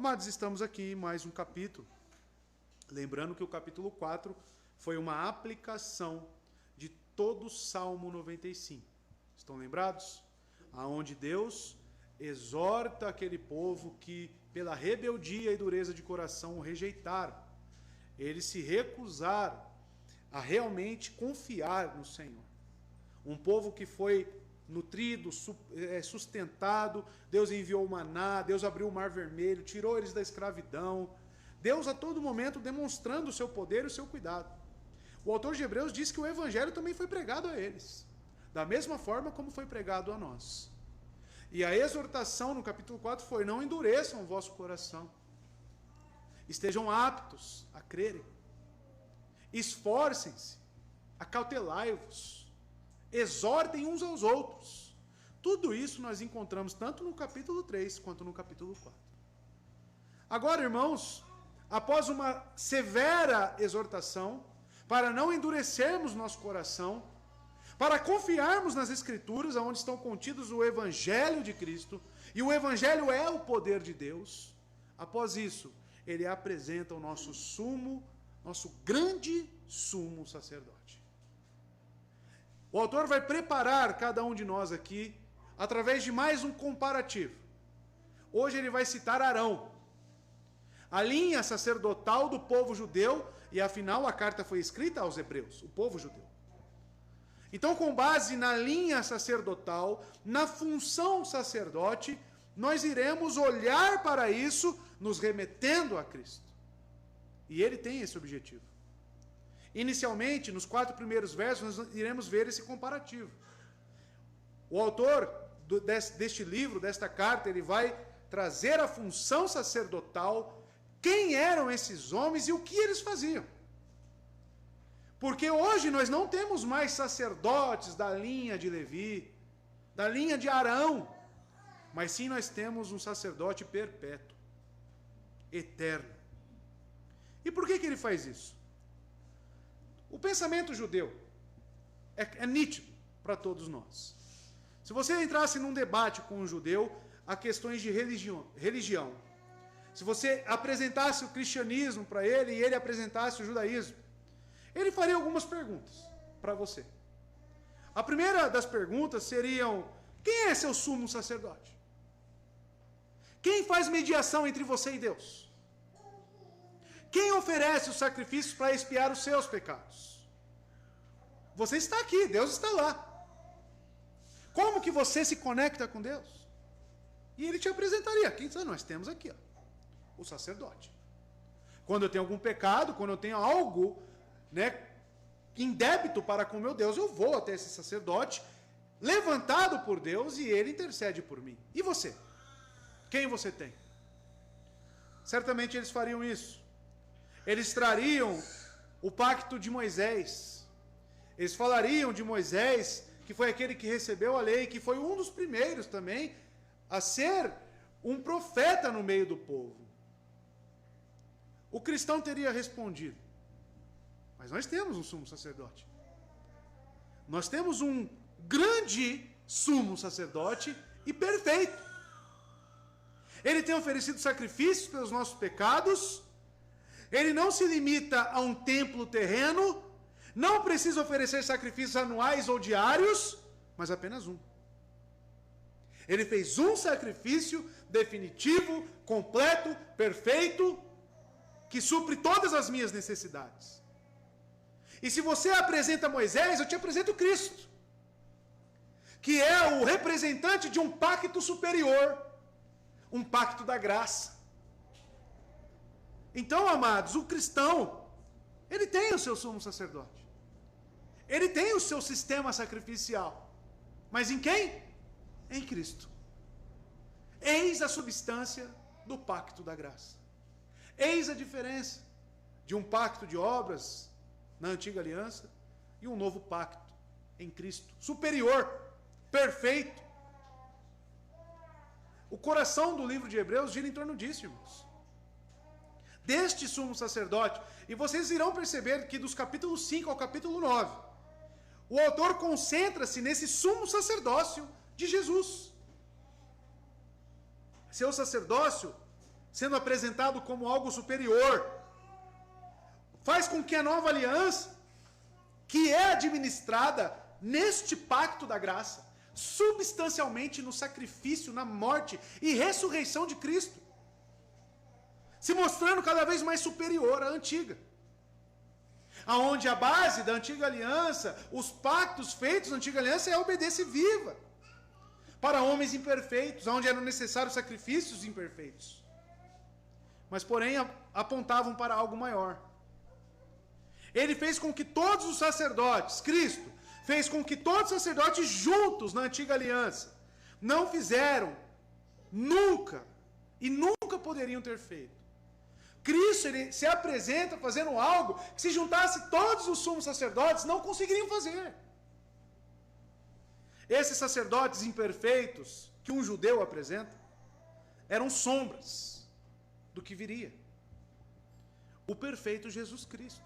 Amados, estamos aqui em mais um capítulo. Lembrando que o capítulo 4 foi uma aplicação de todo o Salmo 95. Estão lembrados? Aonde Deus exorta aquele povo que, pela rebeldia e dureza de coração, o rejeitaram. Eles se recusaram a realmente confiar no Senhor. Um povo que foi nutrido, sustentado, Deus enviou o maná, Deus abriu o mar vermelho, tirou eles da escravidão. Deus a todo momento demonstrando o seu poder e o seu cuidado. O autor de Hebreus diz que o evangelho também foi pregado a eles, da mesma forma como foi pregado a nós. E a exortação no capítulo 4 foi: não endureçam o vosso coração. Estejam aptos a crerem. Esforcem-se, acautelai-vos. Exortem uns aos outros. Tudo isso nós encontramos tanto no capítulo 3 quanto no capítulo 4. Agora, irmãos, após uma severa exortação, para não endurecermos nosso coração, para confiarmos nas Escrituras, onde estão contidos o Evangelho de Cristo, e o Evangelho é o poder de Deus, após isso, ele apresenta o nosso grande sumo sacerdote. O autor vai preparar cada um de nós aqui, através de mais um comparativo. Hoje ele vai citar Arão, a linha sacerdotal do povo judeu, e afinal a carta foi escrita aos hebreus, o povo judeu. Então, com base na linha sacerdotal, na função sacerdote, nós iremos olhar para isso, nos remetendo a Cristo. E ele tem esse objetivo. Inicialmente, nos 4 primeiros versos, nós iremos ver esse comparativo. O autor deste livro, desta carta, ele vai trazer a função sacerdotal, quem eram esses homens e o que eles faziam. Porque hoje nós não temos mais sacerdotes da linha de Levi, da linha de Arão, mas sim nós temos um sacerdote perpétuo, eterno. E por que ele faz isso? O pensamento judeu é nítido para todos nós. Se você entrasse num debate com um judeu a questões de religião, se você apresentasse o cristianismo para ele e ele apresentasse o judaísmo, ele faria algumas perguntas para você. A primeira das perguntas seriam: quem é seu sumo sacerdote? Quem faz mediação entre você e Deus? Quem oferece os sacrifícios para expiar os seus pecados? Você está aqui, Deus está lá. Como que você se conecta com Deus? E ele te apresentaria: quem nós temos aqui, o sacerdote. Quando eu tenho algum pecado, quando eu tenho algo em débito para com meu Deus, eu vou até esse sacerdote, levantado por Deus, e ele intercede por mim. E você? Quem você tem? Certamente eles fariam isso. Eles trariam o pacto de Moisés. Eles falariam de Moisés, que foi aquele que recebeu a lei, que foi um dos primeiros também a ser um profeta no meio do povo. O cristão teria respondido: mas nós temos um sumo sacerdote. Nós temos um grande sumo sacerdote e perfeito. Ele tem oferecido sacrifícios pelos nossos pecados. Ele não se limita a um templo terreno. Não precisa oferecer sacrifícios anuais ou diários, mas apenas um. Ele fez um sacrifício definitivo, completo, perfeito, que supre todas as minhas necessidades. E se você apresenta Moisés, eu te apresento Cristo, que é o representante de um pacto superior, um pacto da graça. Então, amados, o cristão, ele tem o seu sumo sacerdote. Ele tem o seu sistema sacrificial. Mas em quem? Em Cristo. Eis a substância do pacto da graça. Eis a diferença de um pacto de obras na antiga aliança e um novo pacto em Cristo, superior, perfeito. O coração do livro de Hebreus gira em torno disso, irmãos. Deste sumo sacerdote. E vocês irão perceber que dos capítulos 5 ao capítulo 9, o autor concentra-se nesse sumo sacerdócio de Jesus. Seu sacerdócio sendo apresentado como algo superior, faz com que a nova aliança, que é administrada neste pacto da graça, substancialmente no sacrifício, na morte e ressurreição de Cristo, se mostrando cada vez mais superior à antiga. Aonde a base da antiga aliança, os pactos feitos na antiga aliança é a obediência viva para homens imperfeitos, onde eram necessários sacrifícios imperfeitos. Mas, porém, apontavam para algo maior. Ele fez com que todos os sacerdotes, Cristo, fez com que todos os sacerdotes juntos na antiga aliança não fizeram, nunca, e nunca poderiam ter feito. Cristo, ele se apresenta fazendo algo que, se juntasse todos os sumos sacerdotes, não conseguiriam fazer. Esses sacerdotes imperfeitos que um judeu apresenta eram sombras do que viria. O perfeito Jesus Cristo.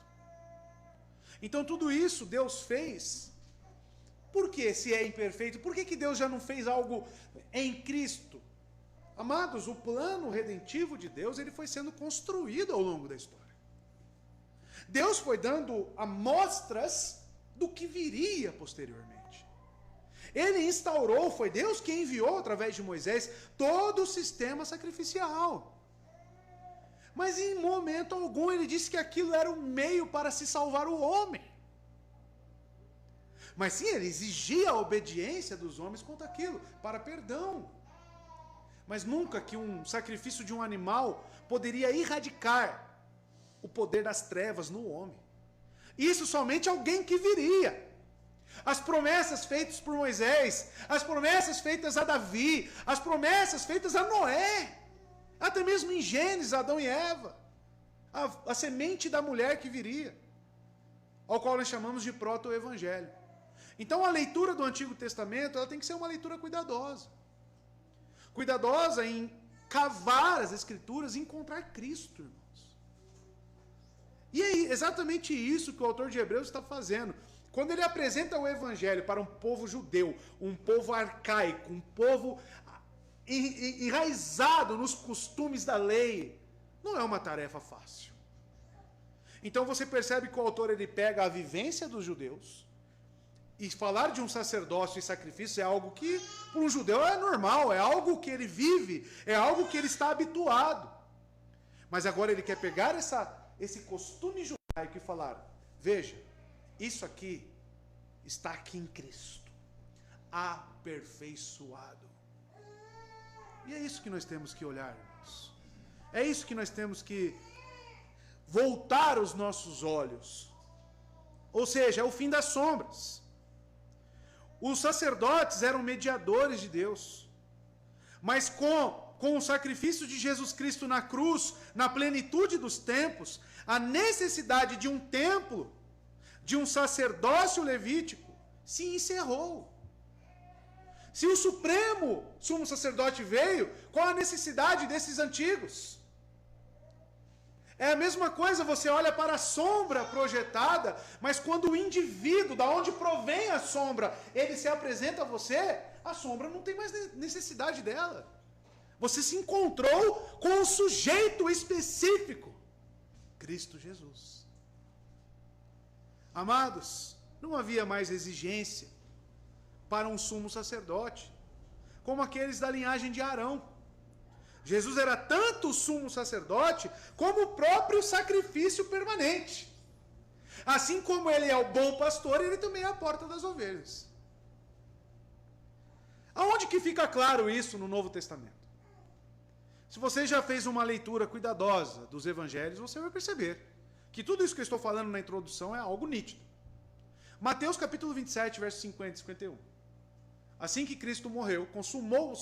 Então tudo isso Deus fez. Por que, se é imperfeito? Por que Deus já não fez algo em Cristo? Amados, o plano redentivo de Deus, ele foi sendo construído ao longo da história. Deus foi dando amostras do que viria posteriormente. Ele instaurou, foi Deus quem enviou através de Moisés todo o sistema sacrificial. Mas em momento algum ele disse que aquilo era um meio para se salvar o homem. Mas sim, ele exigia a obediência dos homens quanto aquilo, para perdão. Mas nunca que um sacrifício de um animal poderia erradicar o poder das trevas no homem. Isso somente alguém que viria. As promessas feitas por Moisés, as promessas feitas a Davi, as promessas feitas a Noé, até mesmo em Gênesis, Adão e Eva, a semente da mulher que viria, ao qual nós chamamos de proto-evangelho. Então a leitura do Antigo Testamento, ela tem que ser uma leitura cuidadosa. Cuidadosa em cavar as Escrituras e encontrar Cristo, irmãos. E é exatamente isso que o autor de Hebreus está fazendo. Quando ele apresenta o Evangelho para um povo judeu, um povo arcaico, um povo enraizado nos costumes da lei, não é uma tarefa fácil. Então você percebe que o autor, ele pega a vivência dos judeus, e falar de um sacerdócio e sacrifício é algo que, para um judeu, é normal, é algo que ele vive, é algo que ele está habituado. Mas agora ele quer pegar esse costume judaico e falar, veja, isso aqui está aqui em Cristo, aperfeiçoado. E é isso que nós temos que olhar, irmãos. É isso que nós temos que voltar os nossos olhos. Ou seja, é o fim das sombras. Os sacerdotes eram mediadores de Deus. Mas com o sacrifício de Jesus Cristo na cruz, na plenitude dos tempos, a necessidade de um templo, de um sacerdócio levítico, se encerrou. Se o supremo sumo sacerdote veio, qual a necessidade desses antigos? É a mesma coisa, você olha para a sombra projetada, mas quando o indivíduo, da onde provém a sombra, ele se apresenta a você, a sombra não tem mais necessidade dela. Você se encontrou com um sujeito específico, Cristo Jesus. Amados, não havia mais exigência para um sumo sacerdote, como aqueles da linhagem de Arão. Jesus era tanto o sumo sacerdote, como o próprio sacrifício permanente. Assim como ele é o bom pastor, ele também é a porta das ovelhas. Aonde que fica claro isso no Novo Testamento? Se você já fez uma leitura cuidadosa dos evangelhos, você vai perceber que tudo isso que eu estou falando na introdução é algo nítido. Mateus capítulo 27, versos 50 e 51. Assim que Cristo morreu, consumou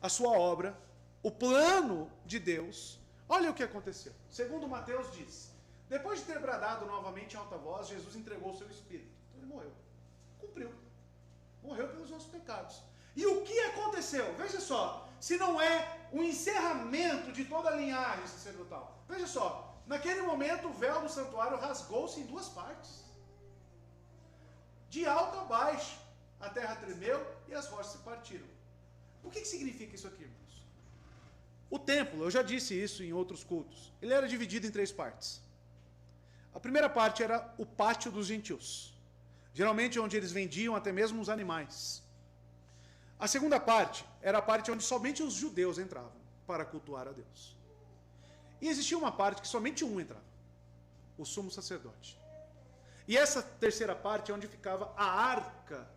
a sua obra, o plano de Deus, olha o que aconteceu. Segundo Mateus diz, depois de ter bradado novamente em alta voz, Jesus entregou o seu espírito. Então ele morreu. Cumpriu. Morreu pelos nossos pecados. E o que aconteceu? Veja só, se não é o encerramento de toda a linhagem sacerdotal. Veja só, naquele momento o véu do santuário rasgou-se em duas partes. De alto a baixo, a terra tremeu e as rochas se partiram. O que significa isso aqui, irmãos? O templo, eu já disse isso em outros cultos, ele era dividido em 3 partes. A primeira parte era o pátio dos gentios, geralmente onde eles vendiam até mesmo os animais. A segunda parte era a parte onde somente os judeus entravam para cultuar a Deus. E existia uma parte que somente um entrava, o sumo sacerdote. E essa terceira parte é onde ficava a arca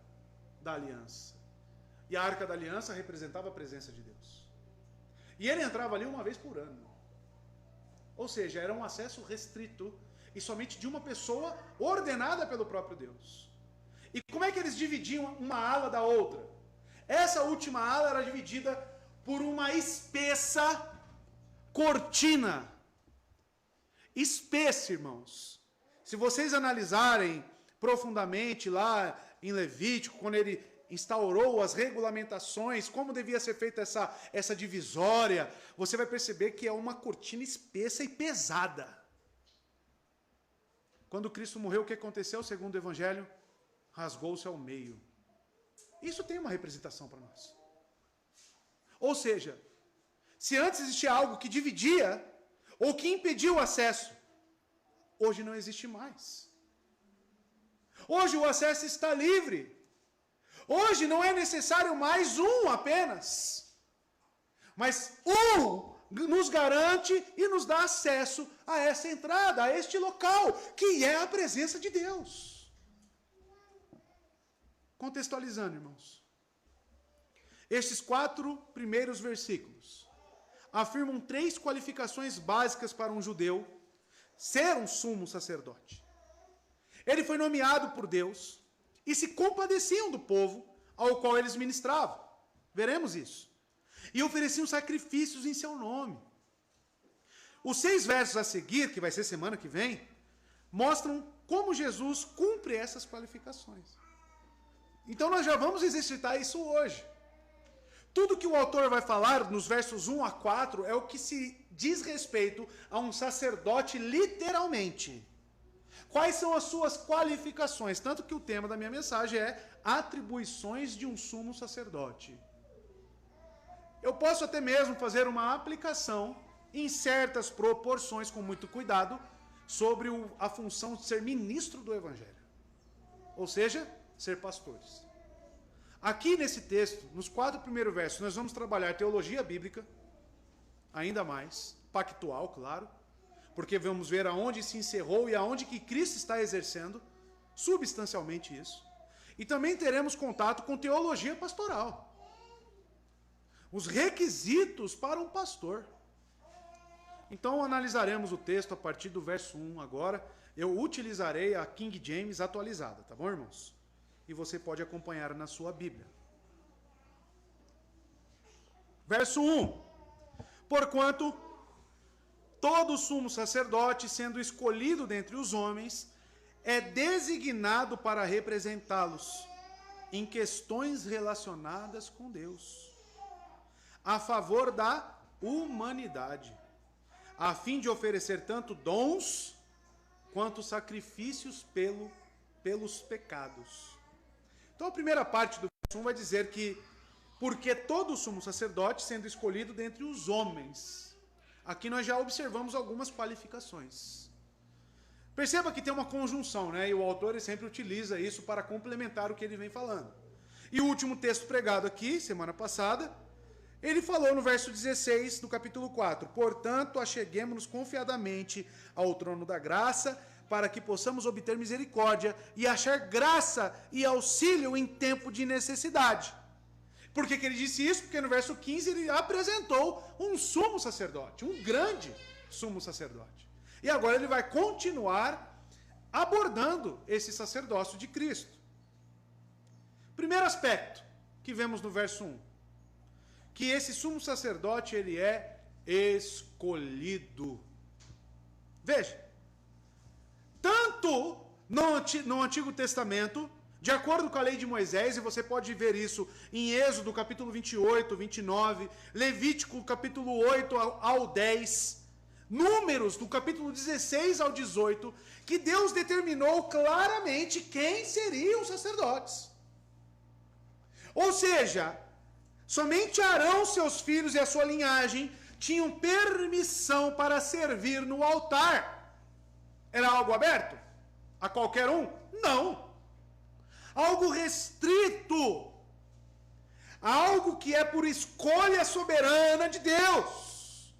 da aliança. E a arca da aliança representava a presença de Deus. E ele entrava ali uma vez por ano. Ou seja, era um acesso restrito e somente de uma pessoa ordenada pelo próprio Deus. E como é que eles dividiam uma ala da outra? Essa última ala era dividida por uma espessa cortina. Espessa, irmãos. Se vocês analisarem profundamente lá em Levítico, quando ele instaurou as regulamentações, como devia ser feita essa divisória, você vai perceber que é uma cortina espessa e pesada. Quando Cristo morreu, o que aconteceu? Segundo o Evangelho, rasgou-se ao meio. Isso tem uma representação para nós. Ou seja, se antes existia algo que dividia, ou que impedia o acesso, hoje não existe mais. Hoje o acesso está livre. Hoje não é necessário mais um apenas. Mas um nos garante e nos dá acesso a essa entrada, a este local, que é a presença de Deus. Contextualizando, irmãos. Estes 4 primeiros versículos afirmam 3 qualificações básicas para um judeu ser um sumo sacerdote. Ele foi nomeado por Deus e se compadeciam do povo ao qual eles ministravam. Veremos isso. E ofereciam sacrifícios em seu nome. Os 6 versos a seguir, que vai ser semana que vem, mostram como Jesus cumpre essas qualificações. Então nós já vamos exercitar isso hoje. Tudo que o autor vai falar nos versos 1 a 4 é o que se diz respeito a um sacerdote literalmente. Quais são as suas qualificações? Tanto que o tema da minha mensagem é atribuições de um sumo sacerdote. Eu posso até mesmo fazer uma aplicação em certas proporções, com muito cuidado, sobre a função de ser ministro do Evangelho. Ou seja, ser pastores. Aqui nesse texto, nos 4 primeiros versos, nós vamos trabalhar teologia bíblica, ainda mais, pactual, claro, porque vamos ver aonde se encerrou e aonde que Cristo está exercendo, substancialmente isso. E também teremos contato com teologia pastoral. Os requisitos para um pastor. Então analisaremos o texto a partir do verso 1 agora. Eu utilizarei a King James atualizada, tá bom, irmãos? E você pode acompanhar na sua Bíblia. Verso 1. Porquanto todo sumo sacerdote, sendo escolhido dentre os homens, é designado para representá-los em questões relacionadas com Deus, a favor da humanidade, a fim de oferecer tanto dons quanto sacrifícios pelos pecados. Então a primeira parte do verso 1 vai dizer que porque todo sumo sacerdote sendo escolhido dentre os homens. Aqui nós já observamos algumas qualificações. Perceba que tem uma conjunção, né? E o autor ele sempre utiliza isso para complementar o que ele vem falando. E o último texto pregado aqui, semana passada, ele falou no verso 16 do capítulo 4. Portanto, acheguemo-nos confiadamente ao trono da graça, para que possamos obter misericórdia e achar graça e auxílio em tempo de necessidade. Por que ele disse isso? Porque no verso 15 ele apresentou um sumo sacerdote, um grande sumo sacerdote. E agora ele vai continuar abordando esse sacerdócio de Cristo. Primeiro aspecto que vemos no verso 1, que esse sumo sacerdote ele é escolhido. Veja, tanto no Antigo Testamento, de acordo com a lei de Moisés, e você pode ver isso em Êxodo capítulo 28, 29, Levítico capítulo 8 ao 10, Números do capítulo 16 ao 18, que Deus determinou claramente quem seriam os sacerdotes. Ou seja, somente Arão, seus filhos e a sua linhagem tinham permissão para servir no altar. Era algo aberto? A qualquer um? Não. Algo restrito. Algo que é por escolha soberana de Deus.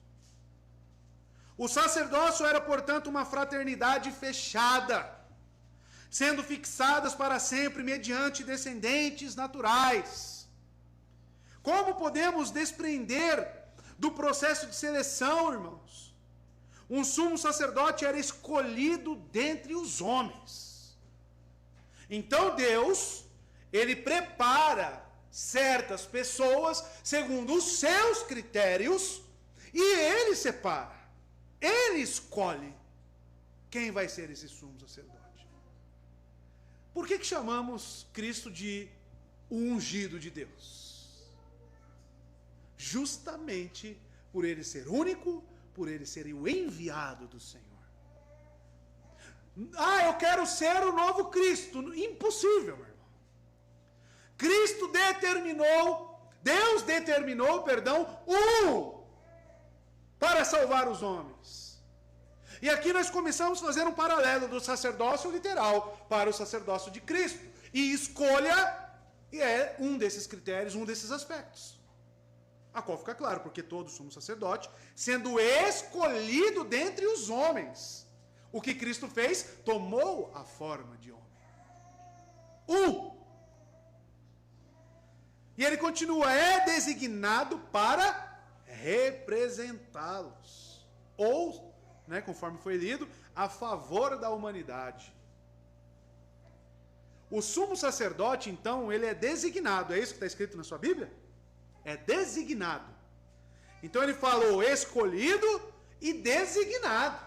O sacerdócio era, portanto, uma fraternidade fechada, sendo fixadas para sempre mediante descendentes naturais. Como podemos desprender do processo de seleção, irmãos? Um sumo sacerdote era escolhido dentre os homens. Então Deus, ele prepara certas pessoas segundo os seus critérios e ele separa. Ele escolhe quem vai ser esse sumo sacerdote. Por que chamamos Cristo de o ungido de Deus? Justamente por ele ser único, por ele ser o enviado do Senhor. Eu quero ser o novo Cristo. Impossível, meu irmão. Deus determinou, para salvar os homens. E aqui nós começamos a fazer um paralelo do sacerdócio literal para o sacerdócio de Cristo. E escolha é um desses critérios, um desses aspectos. A qual fica claro, porque todos somos sacerdote, sendo escolhido dentre os homens. O que Cristo fez? Tomou a forma de homem. E ele continua, é designado para representá-los. Ou, conforme foi lido, a favor da humanidade. O sumo sacerdote, então, ele é designado. É isso que está escrito na sua Bíblia? É designado. Então ele falou escolhido e designado.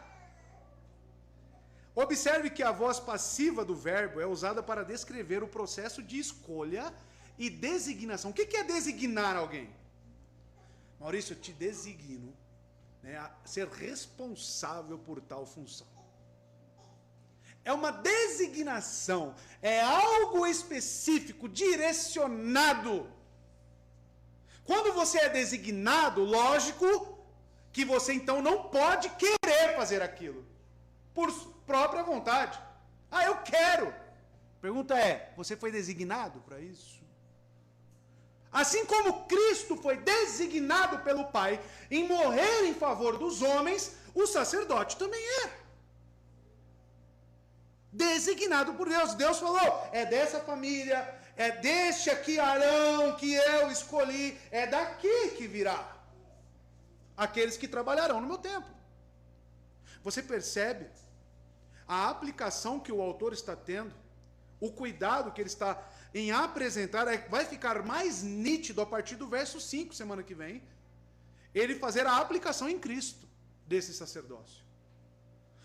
Observe que a voz passiva do verbo é usada para descrever o processo de escolha e designação. O que é designar alguém? Maurício, eu te designo a ser responsável por tal função. É uma designação, é algo específico, direcionado. Quando você é designado, lógico que você então não pode querer fazer aquilo por própria vontade. Eu quero. A pergunta é, você foi designado para isso? Assim como Cristo foi designado pelo Pai em morrer em favor dos homens, o sacerdote também era designado por Deus. Deus falou, é dessa família, é deste aqui Arão que eu escolhi, é daqui que virá aqueles que trabalharão no meu templo. Você percebe a aplicação que o autor está tendo, o cuidado que ele está em apresentar, vai ficar mais nítido a partir do verso 5, semana que vem, ele fazer a aplicação em Cristo desse sacerdócio.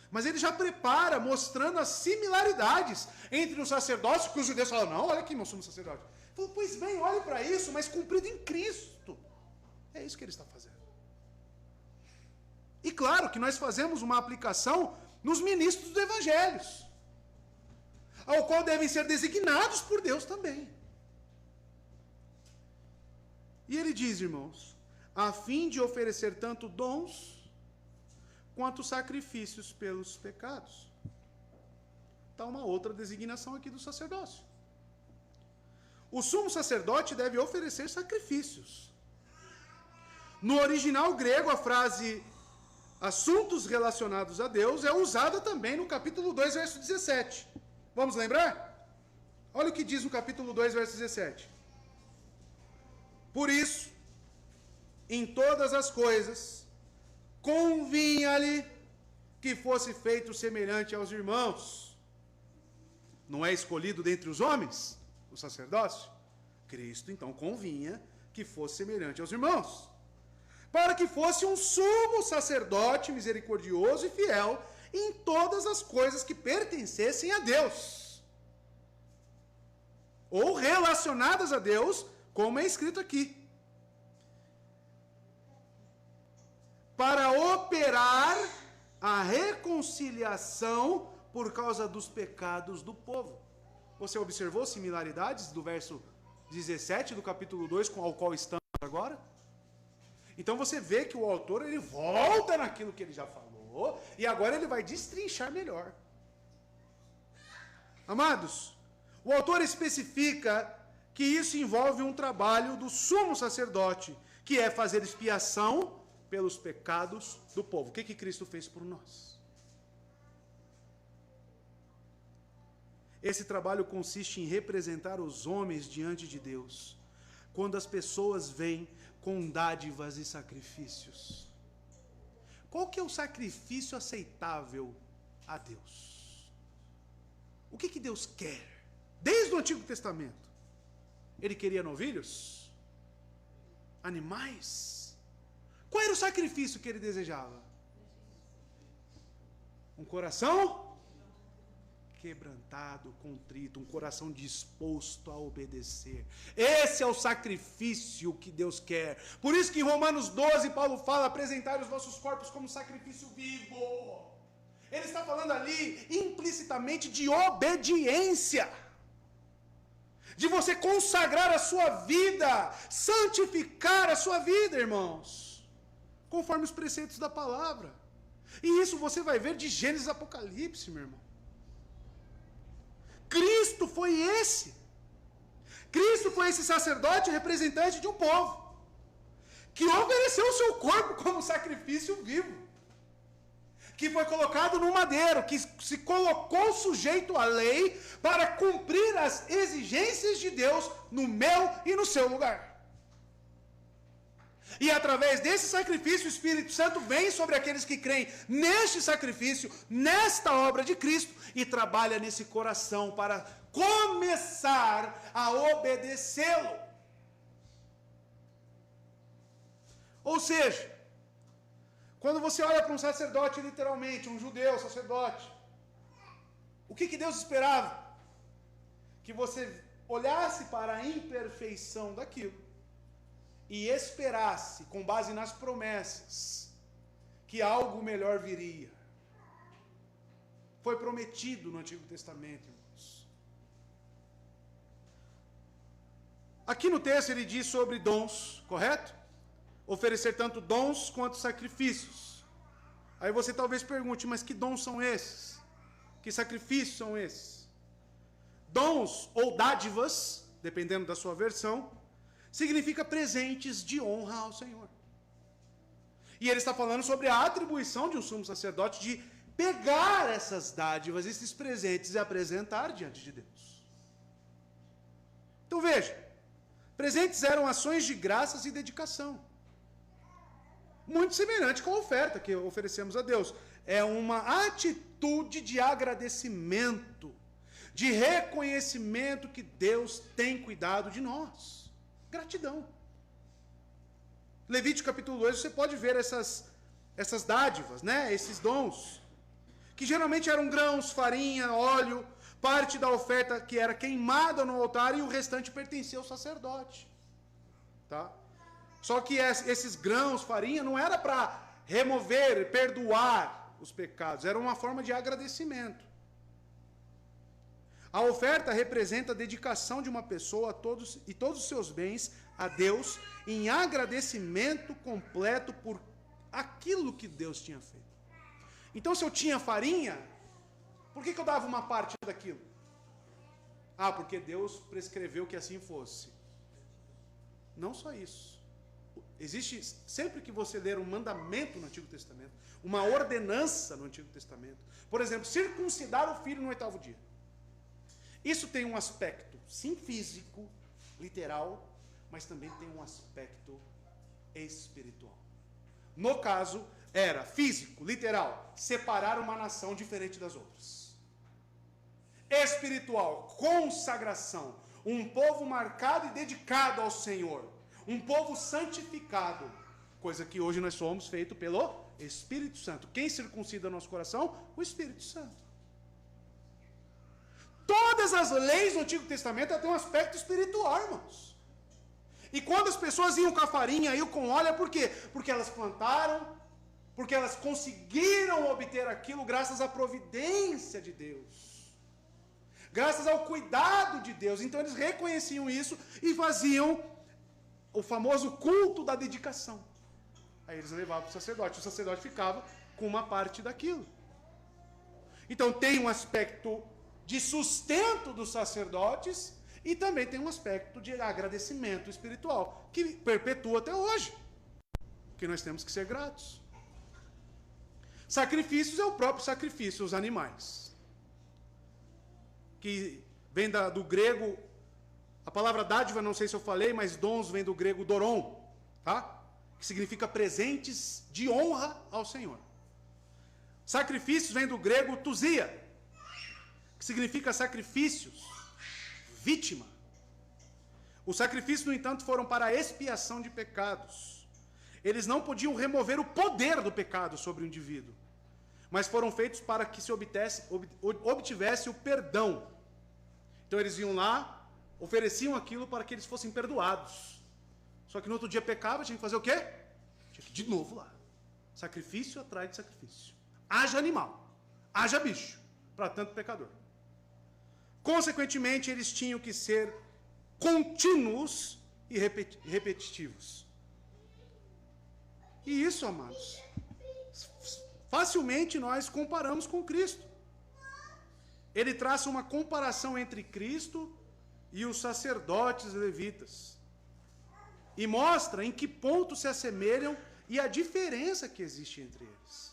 Mas ele já prepara, mostrando as similaridades entre o sacerdócio, que os judeus falam, não, olha aqui, nós somos sacerdote. Falou, pois bem, olhe para isso, mas cumprido em Cristo. É isso que ele está fazendo. E claro que nós fazemos uma aplicação nos ministros dos evangelhos, ao qual devem ser designados por Deus também. E ele diz, irmãos, a fim de oferecer tanto dons quanto sacrifícios pelos pecados. Está uma outra designação aqui do sacerdócio. O sumo sacerdote deve oferecer sacrifícios. No original grego, a frase assuntos relacionados a Deus é usada também no capítulo 2, verso 17. Vamos lembrar? Olha o que diz no capítulo 2, verso 17. Por isso, em todas as coisas, convinha-lhe que fosse feito semelhante aos irmãos. Não é escolhido dentre os homens o sacerdócio? Cristo, então, convinha que fosse semelhante aos irmãos, para que fosse um sumo sacerdote misericordioso e fiel em todas as coisas que pertencessem a Deus, ou relacionadas a Deus, como é escrito aqui, para operar a reconciliação por causa dos pecados do povo. Você observou similaridades do verso 17 do capítulo 2 com ao qual estamos agora? Então você vê que o autor ele volta naquilo que ele já falou e agora ele vai destrinchar melhor. Amados, o autor especifica que isso envolve um trabalho do sumo sacerdote, que é fazer expiação pelos pecados do povo. O que Cristo fez por nós? Esse trabalho consiste em representar os homens diante de Deus, quando as pessoas vêm com dádivas e sacrifícios. Qual que é o sacrifício aceitável a Deus? O que Deus quer? Desde o Antigo Testamento. Ele queria novilhos? Animais? Qual era o sacrifício que ele desejava? Um coração quebrantado, contrito, um coração disposto a obedecer. Esse é o sacrifício que Deus quer. Por isso que em Romanos 12, Paulo fala, apresentar os vossos corpos como sacrifício vivo. Ele está falando ali, implicitamente, de obediência. De você consagrar a sua vida, santificar a sua vida, irmãos, conforme os preceitos da palavra. E isso você vai ver de Gênesis a Apocalipse, meu irmão. Cristo foi esse. Cristo foi esse sacerdote representante de um povo que ofereceu o seu corpo como sacrifício vivo, que foi colocado no madeiro, que se colocou sujeito à lei para cumprir as exigências de Deus no meu e no seu lugar. E através desse sacrifício, o Espírito Santo vem sobre aqueles que creem neste sacrifício, nesta obra de Cristo, e trabalha nesse coração para começar a obedecê-lo. Ou seja, quando você olha para um sacerdote, literalmente, um judeu sacerdote, o que Deus esperava? Que você olhasse para a imperfeição daquilo e esperasse, com base nas promessas, que algo melhor viria. Foi prometido no Antigo Testamento, irmãos. Aqui no texto ele diz sobre dons, correto? Oferecer tanto dons quanto sacrifícios. Aí você talvez pergunte, mas que dons são esses? Que sacrifícios são esses? Dons ou dádivas, dependendo da sua versão, significa presentes de honra ao Senhor. E ele está falando sobre a atribuição de um sumo sacerdote de pegar essas dádivas, esses presentes e apresentar diante de Deus. Então veja, presentes eram ações de graças e dedicação. Muito semelhante com a oferta que oferecemos a Deus. É uma atitude de agradecimento, de reconhecimento que Deus tem cuidado de nós. Gratidão. Levítico capítulo 2, você pode ver essas dádivas, né? Esses dons, que geralmente eram grãos, farinha, óleo, parte da oferta que era queimada no altar e o restante pertencia ao sacerdote. Tá? Só que esses grãos, farinha, não era para remover, perdoar os pecados, era uma forma de agradecimento. A oferta representa a dedicação de uma pessoa a todos e todos os seus bens a Deus em agradecimento completo por aquilo que Deus tinha feito. Então, se eu tinha farinha, por que eu dava uma parte daquilo? Ah, porque Deus prescreveu que assim fosse. Não só isso. Existe, sempre que você ler um mandamento no Antigo Testamento, uma ordenança no Antigo Testamento, por exemplo, circuncidar o filho no 8º dia. Isso tem um aspecto, sim, físico, literal, mas também tem um aspecto espiritual. No caso, era físico, literal, separar uma nação diferente das outras. Espiritual, consagração, um povo marcado e dedicado ao Senhor, um povo santificado, coisa que hoje nós somos feito pelo Espírito Santo. Quem circuncida nosso coração? O Espírito Santo. Todas as leis do Antigo Testamento têm um aspecto espiritual, irmãos. E quando as pessoas iam com a farinha, iam com óleo, por quê? Porque elas plantaram, porque elas conseguiram obter aquilo graças à providência de Deus, graças ao cuidado de Deus. Então eles reconheciam isso e faziam o famoso culto da dedicação. Aí eles levavam para o sacerdote ficava com uma parte daquilo. Então tem um aspecto de sustento dos sacerdotes e também tem um aspecto de agradecimento espiritual, que perpetua até hoje, que nós temos que ser gratos. Sacrifícios é o próprio sacrifício, os animais, que vem do grego, a palavra dádiva, não sei se eu falei, mas dons vem do grego doron, tá? Que significa presentes de honra ao Senhor. Sacrifícios vem do grego tusia, que significa sacrifícios, vítima. Os sacrifícios, no entanto, foram para a expiação de pecados. Eles não podiam remover o poder do pecado sobre o indivíduo, mas foram feitos para que se obtivesse o perdão. Então eles iam lá, ofereciam aquilo para que eles fossem perdoados. Só que no outro dia pecava, tinha que fazer o quê? Tinha que ir de novo lá. Sacrifício atrás de sacrifício. Haja animal, haja bicho, para tanto pecador. Consequentemente, eles tinham que ser contínuos e repetitivos. E isso, amados, facilmente nós comparamos com Cristo. Ele traça uma comparação entre Cristo e os sacerdotes levitas. E mostra em que ponto se assemelham e a diferença que existe entre eles.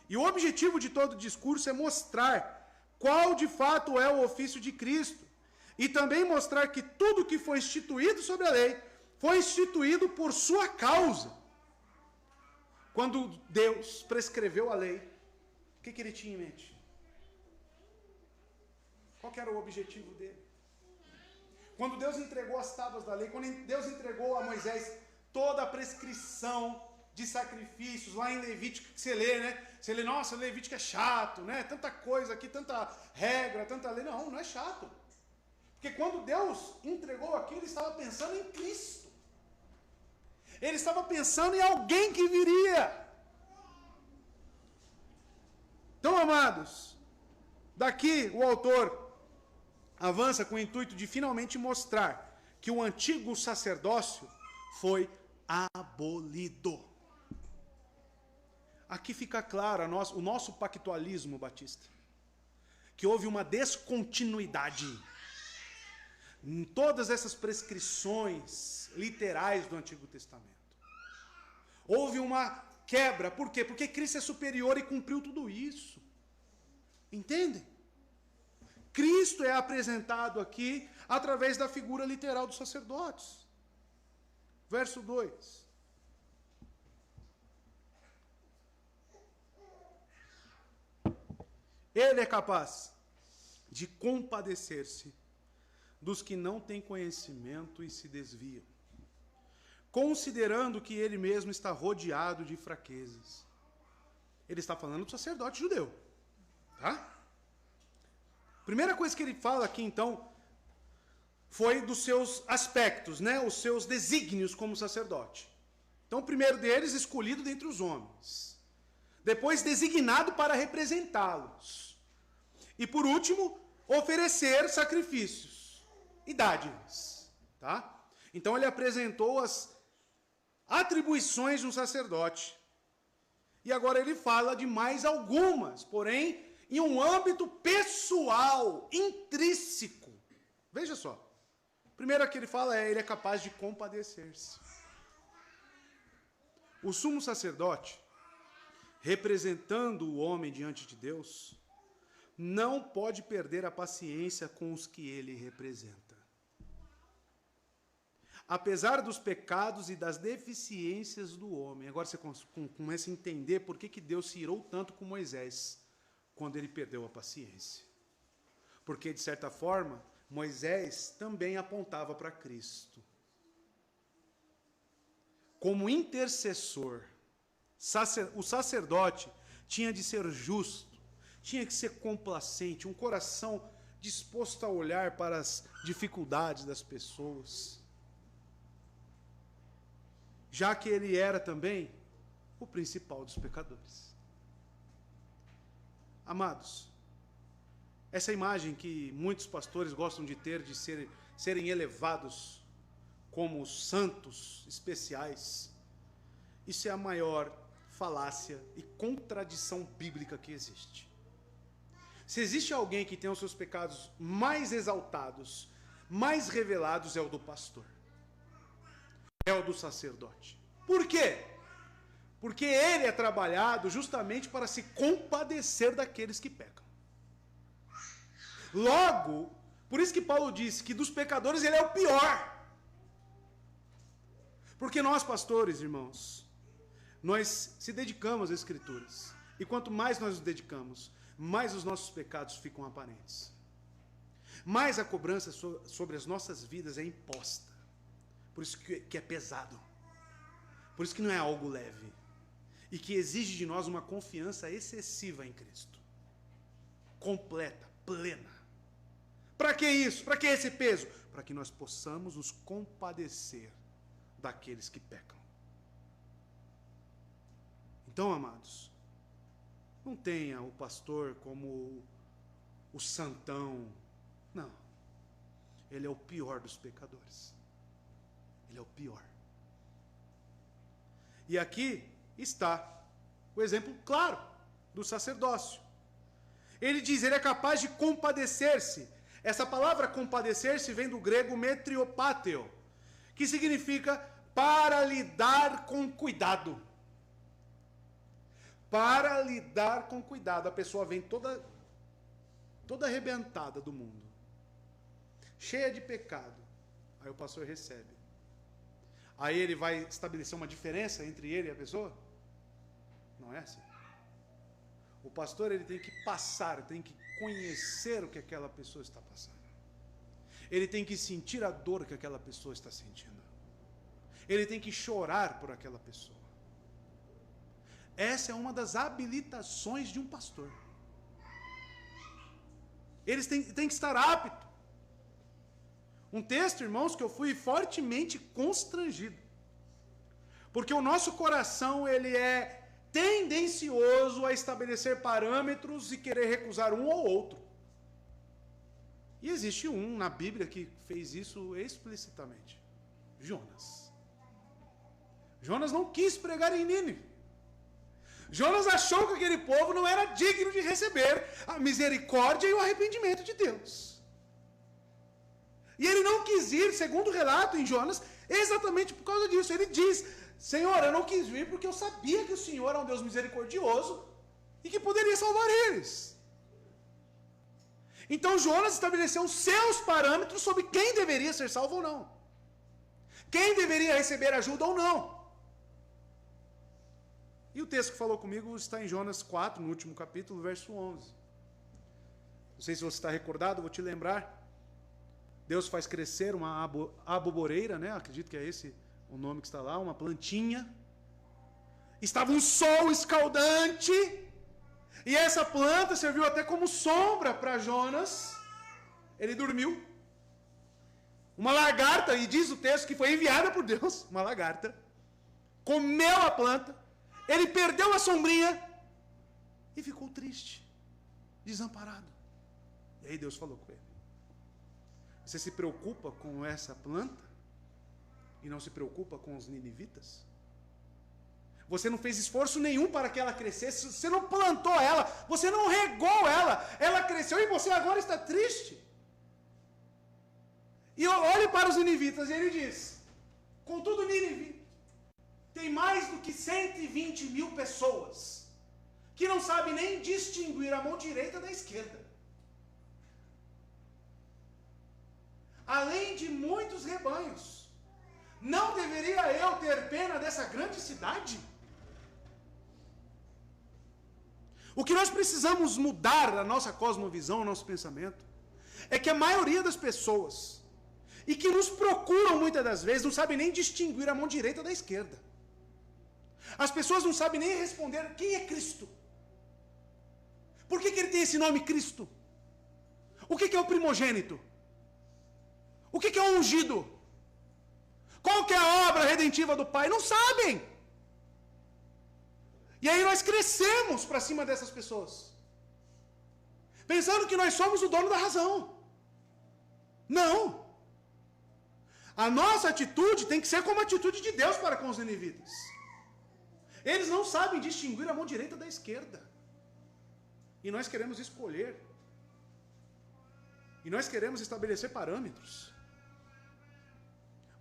E o objetivo de todo o discurso é mostrar qual de fato é o ofício de Cristo. E também mostrar que tudo que foi instituído sobre a lei foi instituído por sua causa. Quando Deus prescreveu a lei, o que ele tinha em mente? Qual que era o objetivo dele? Quando Deus entregou as tábuas da lei, quando Deus entregou a Moisés toda a prescrição de sacrifícios, lá em Levítico, que você lê, né? Você lê, nossa, Levítico é chato, né? Tanta coisa aqui, tanta regra, tanta lei. Não, não é chato. Porque quando Deus entregou aquilo, ele estava pensando em Cristo. Ele estava pensando em alguém que viria. Então, amados, daqui o autor avança com o intuito de finalmente mostrar que o antigo sacerdócio foi abolido. Aqui fica claro o nosso pactualismo batista, que houve uma descontinuidade em todas essas prescrições literais do Antigo Testamento. Houve uma quebra, por quê? Porque Cristo é superior e cumpriu tudo isso. Entendem? Cristo é apresentado aqui através da figura literal dos sacerdotes. Verso 2. Ele é capaz de compadecer-se dos que não têm conhecimento e se desviam, considerando que ele mesmo está rodeado de fraquezas. Ele está falando do sacerdote judeu, tá? Primeira coisa que ele fala aqui, então, foi dos seus aspectos, né? Os seus desígnios como sacerdote. Então, o primeiro deles, escolhido dentre os homens. Depois, designado para representá-los. E, por último, oferecer sacrifícios e dádivas, tá? Então, ele apresentou as atribuições de um sacerdote. E agora ele fala de mais algumas, porém, em um âmbito pessoal, intrínseco. Veja só. Primeiro que ele fala ele é capaz de compadecer-se. O sumo sacerdote, representando o homem diante de Deus, não pode perder a paciência com os que ele representa. Apesar dos pecados e das deficiências do homem. Agora você começa a entender por que Deus se irou tanto com Moisés quando ele perdeu a paciência. Porque, de certa forma, Moisés também apontava para Cristo. Como intercessor, o sacerdote tinha de ser justo, tinha que ser complacente, um coração disposto a olhar para as dificuldades das pessoas. Já que ele era também o principal dos pecadores. Amados, essa imagem que muitos pastores gostam de ter, de serem elevados como santos especiais, Isso é a maior falácia e contradição bíblica que existe. Se existe alguém que tem os seus pecados mais exaltados, mais revelados, é o do pastor. É o do sacerdote. Por quê? Porque ele é trabalhado justamente para se compadecer daqueles que pecam. Logo, por isso que Paulo disse que dos pecadores ele é o pior. Porque nós, pastores, irmãos, nós se dedicamos às Escrituras. E quanto mais nós nos dedicamos, mais os nossos pecados ficam aparentes. Mais a cobrança sobre as nossas vidas é imposta. Por isso que é pesado. Por isso que não é algo leve. E que exige de nós uma confiança excessiva em Cristo. Completa, plena. Para que isso? Para que esse peso? Para que nós possamos nos compadecer daqueles que pecam. Então, amados, não tenha o pastor como o santão. Não. Ele é o pior dos pecadores. Ele é o pior. E aqui está o exemplo claro do sacerdócio. Ele diz, ele é capaz de compadecer-se. Essa palavra compadecer-se vem do grego metriopáteo, que significa para lidar com cuidado. Para lidar com cuidado. A pessoa vem toda arrebentada do mundo, cheia de pecado. Aí o pastor recebe. Aí ele vai estabelecer uma diferença entre ele e a pessoa? Não é assim. O pastor ele tem que passar, tem que conhecer o que aquela pessoa está passando. Ele tem que sentir a dor que aquela pessoa está sentindo. Ele tem que chorar por aquela pessoa. Essa é uma das habilitações de um pastor. Eles têm que estar aptos. Um texto, irmãos, que eu fui fortemente constrangido. Porque o nosso coração, ele é tendencioso a estabelecer parâmetros e querer recusar um ou outro. E existe um na Bíblia que fez isso explicitamente. Jonas. Jonas não quis pregar em Nínive. Jonas achou que aquele povo não era digno de receber a misericórdia e o arrependimento de Deus. E ele não quis ir, segundo o relato em Jonas, exatamente por causa disso. Ele diz, Senhor, eu não quis vir porque eu sabia que o Senhor é um Deus misericordioso e que poderia salvar eles. Então Jonas estabeleceu os seus parâmetros sobre quem deveria ser salvo ou não. Quem deveria receber ajuda ou não. E o texto que falou comigo está em Jonas 4, no último capítulo, verso 11. Não sei se você está recordado, vou te lembrar. Deus faz crescer uma aboboreira, né? Acredito que é esse o nome que está lá, uma plantinha. Estava um sol escaldante, e essa planta serviu até como sombra para Jonas. Ele dormiu. Uma lagarta, e diz o texto que foi enviada por Deus, uma lagarta, comeu a planta, ele perdeu a sombrinha e ficou triste, desamparado. E aí Deus falou com ele: você se preocupa com essa planta e não se preocupa com os ninivitas? Você não fez esforço nenhum para que ela crescesse, você não plantou ela, você não regou ela cresceu e você agora está triste. E olhe para os ninivitas e ele diz: contudo, Nínive tem mais do que 120 mil pessoas que não sabem nem distinguir a mão direita da esquerda. Além de muitos rebanhos, não deveria eu ter pena dessa grande cidade? O que nós precisamos mudar na nossa cosmovisão, no nosso pensamento, é que a maioria das pessoas, e que nos procuram muitas das vezes, não sabem nem distinguir a mão direita da esquerda. As pessoas não sabem nem responder quem é Cristo. Por que ele tem esse nome Cristo? O que é o primogênito? O que é o ungido? Qual que é a obra redentiva do Pai? Não sabem. E aí nós crescemos para cima dessas pessoas, pensando que nós somos o dono da razão. Não. A nossa atitude tem que ser como a atitude de Deus para com os ninivitas. Eles não sabem distinguir a mão direita da esquerda. E nós queremos escolher. E nós queremos estabelecer parâmetros.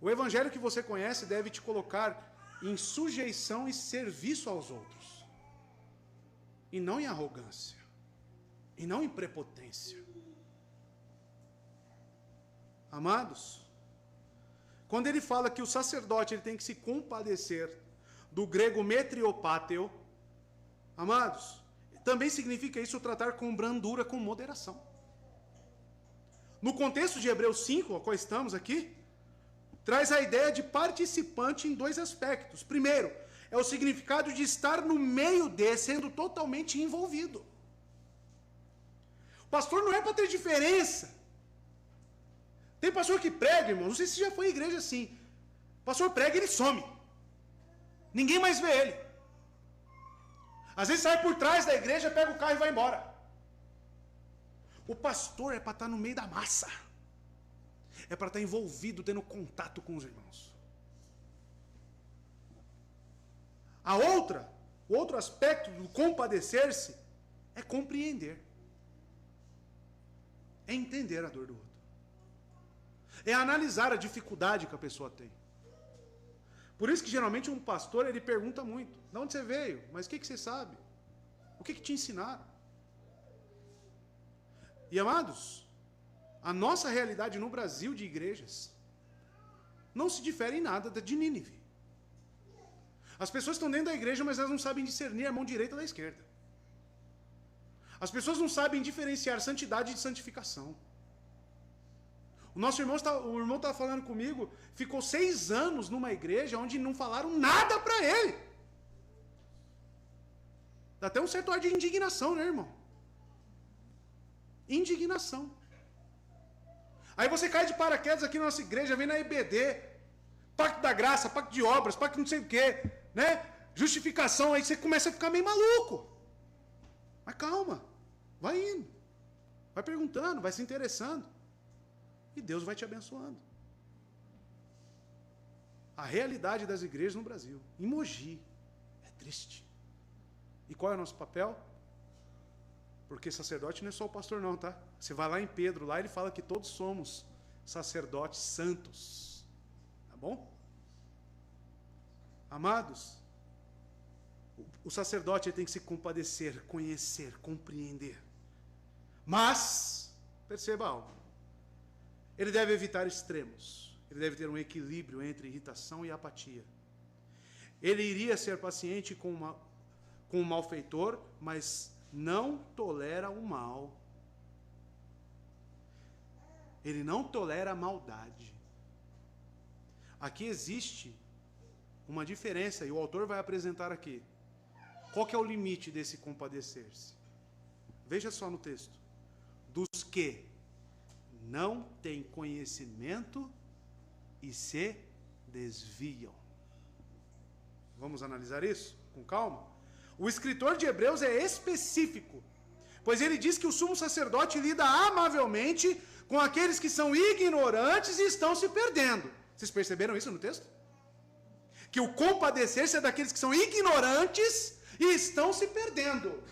O evangelho que você conhece deve te colocar em sujeição e serviço aos outros. E não em arrogância. E não em prepotência. Amados, quando ele fala que o sacerdote ele tem que se compadecer, do grego metriopáteo, amados, também significa isso tratar com brandura, com moderação. No contexto de Hebreus 5, ao qual estamos aqui, traz a ideia de participante em dois aspectos. Primeiro, é o significado de estar no meio de, sendo totalmente envolvido. O pastor não é para ter diferença. Tem pastor que prega, irmão, não sei se já foi em igreja assim. O pastor prega e ele some. Ninguém mais vê ele. Às vezes sai por trás da igreja, pega o carro e vai embora. O pastor é para estar no meio da massa. É para estar envolvido, tendo contato com os irmãos. O outro aspecto do compadecer-se é compreender. É entender a dor do outro. É analisar a dificuldade que a pessoa tem. Por isso que geralmente um pastor ele pergunta muito: de onde você veio? Mas o que você sabe? O que te ensinaram? E amados, a nossa realidade no Brasil de igrejas não se difere em nada da de Nínive. As pessoas estão dentro da igreja, mas elas não sabem discernir a mão direita da esquerda. As pessoas não sabem diferenciar santidade de santificação. O irmão estava falando comigo, ficou 6 anos numa igreja onde não falaram nada para ele. Dá até um certo ar de indignação, né, irmão? Indignação. Aí você cai de paraquedas aqui na nossa igreja, vem na IBD, pacto da graça, pacto de obras, pacto não sei o quê, né? Justificação, aí você começa a ficar meio maluco. Mas calma, vai indo, vai perguntando, vai se interessando. E Deus vai te abençoando. A realidade das igrejas no Brasil, em Mogi, é triste. E qual é o nosso papel? Porque sacerdote não é só o pastor não, tá? Você vai lá em Pedro, lá ele fala que todos somos sacerdotes santos. Tá bom? Amados, o sacerdote ele tem que se compadecer, conhecer, compreender. Mas, perceba algo. Ele deve evitar extremos. Ele deve ter um equilíbrio entre irritação e apatia. Ele iria ser paciente com o malfeitor, mas não tolera o mal. Ele não tolera a maldade. Aqui existe uma diferença, e o autor vai apresentar aqui. Qual que é o limite desse compadecer-se? Veja só no texto. Dos que não têm conhecimento e se desviam. Vamos analisar isso com calma? O escritor de Hebreus é específico, pois ele diz que o sumo sacerdote lida amavelmente com aqueles que são ignorantes e estão se perdendo. Vocês perceberam isso no texto? Que o compadecer-se é daqueles que são ignorantes e estão se perdendo.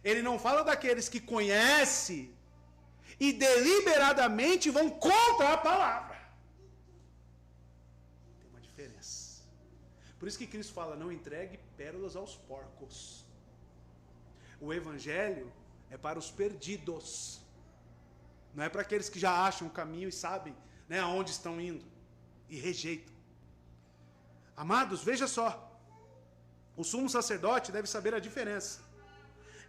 Ele não fala daqueles que conhecem e deliberadamente vão contra a palavra. Tem uma diferença. Por isso que Cristo fala: não entregue pérolas aos porcos. O evangelho é para os perdidos. Não é para aqueles que já acham o caminho e sabem, né, aonde estão indo e rejeitam. Amados, veja só. O sumo sacerdote deve saber a diferença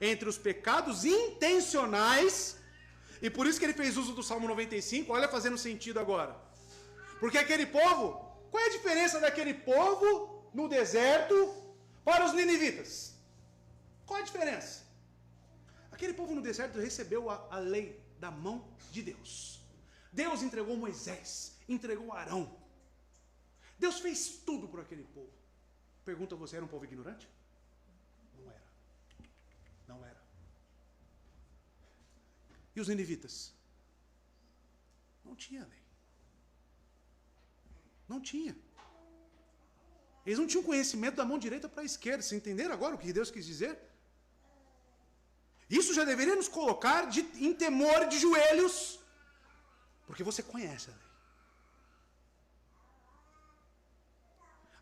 entre os pecados intencionais. E por isso que ele fez uso do Salmo 95, olha fazendo sentido agora. Porque aquele povo, qual é a diferença daquele povo no deserto para os ninivitas? Qual é a diferença? Aquele povo no deserto recebeu a lei da mão de Deus. Deus entregou Moisés, entregou Arão. Deus fez tudo por aquele povo. Pergunta você, era um povo ignorante? Não era. Não era. E os ninivitas? Não tinha lei. Não tinha. Eles não tinham conhecimento da mão direita para a esquerda. Vocês entenderam agora o que Deus quis dizer? Isso já deveria nos colocar em temor de joelhos, porque você conhece a lei.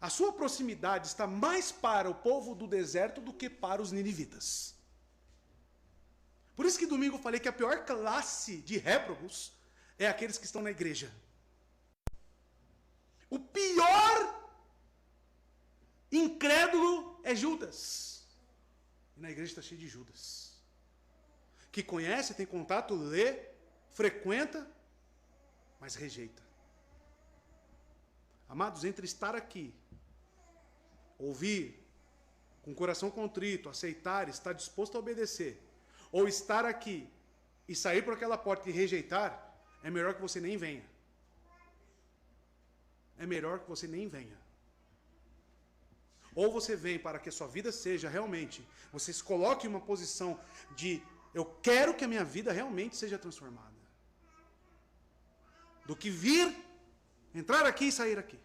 A sua proximidade está mais para o povo do deserto do que para os ninivitas. Por isso que domingo eu falei que a pior classe de réprobos é aqueles que estão na igreja. O pior incrédulo é Judas. E na igreja está cheio de Judas. Que conhece, tem contato, lê, frequenta, mas rejeita. Amados, entre estar aqui, ouvir, com o coração contrito, aceitar, estar disposto a obedecer, ou estar aqui e sair por aquela porta e rejeitar, é melhor que você nem venha. É melhor que você nem venha. Ou você vem para que a sua vida seja realmente, você se coloque em uma posição de eu quero que a minha vida realmente seja transformada. Do que vir, entrar aqui e sair aqui.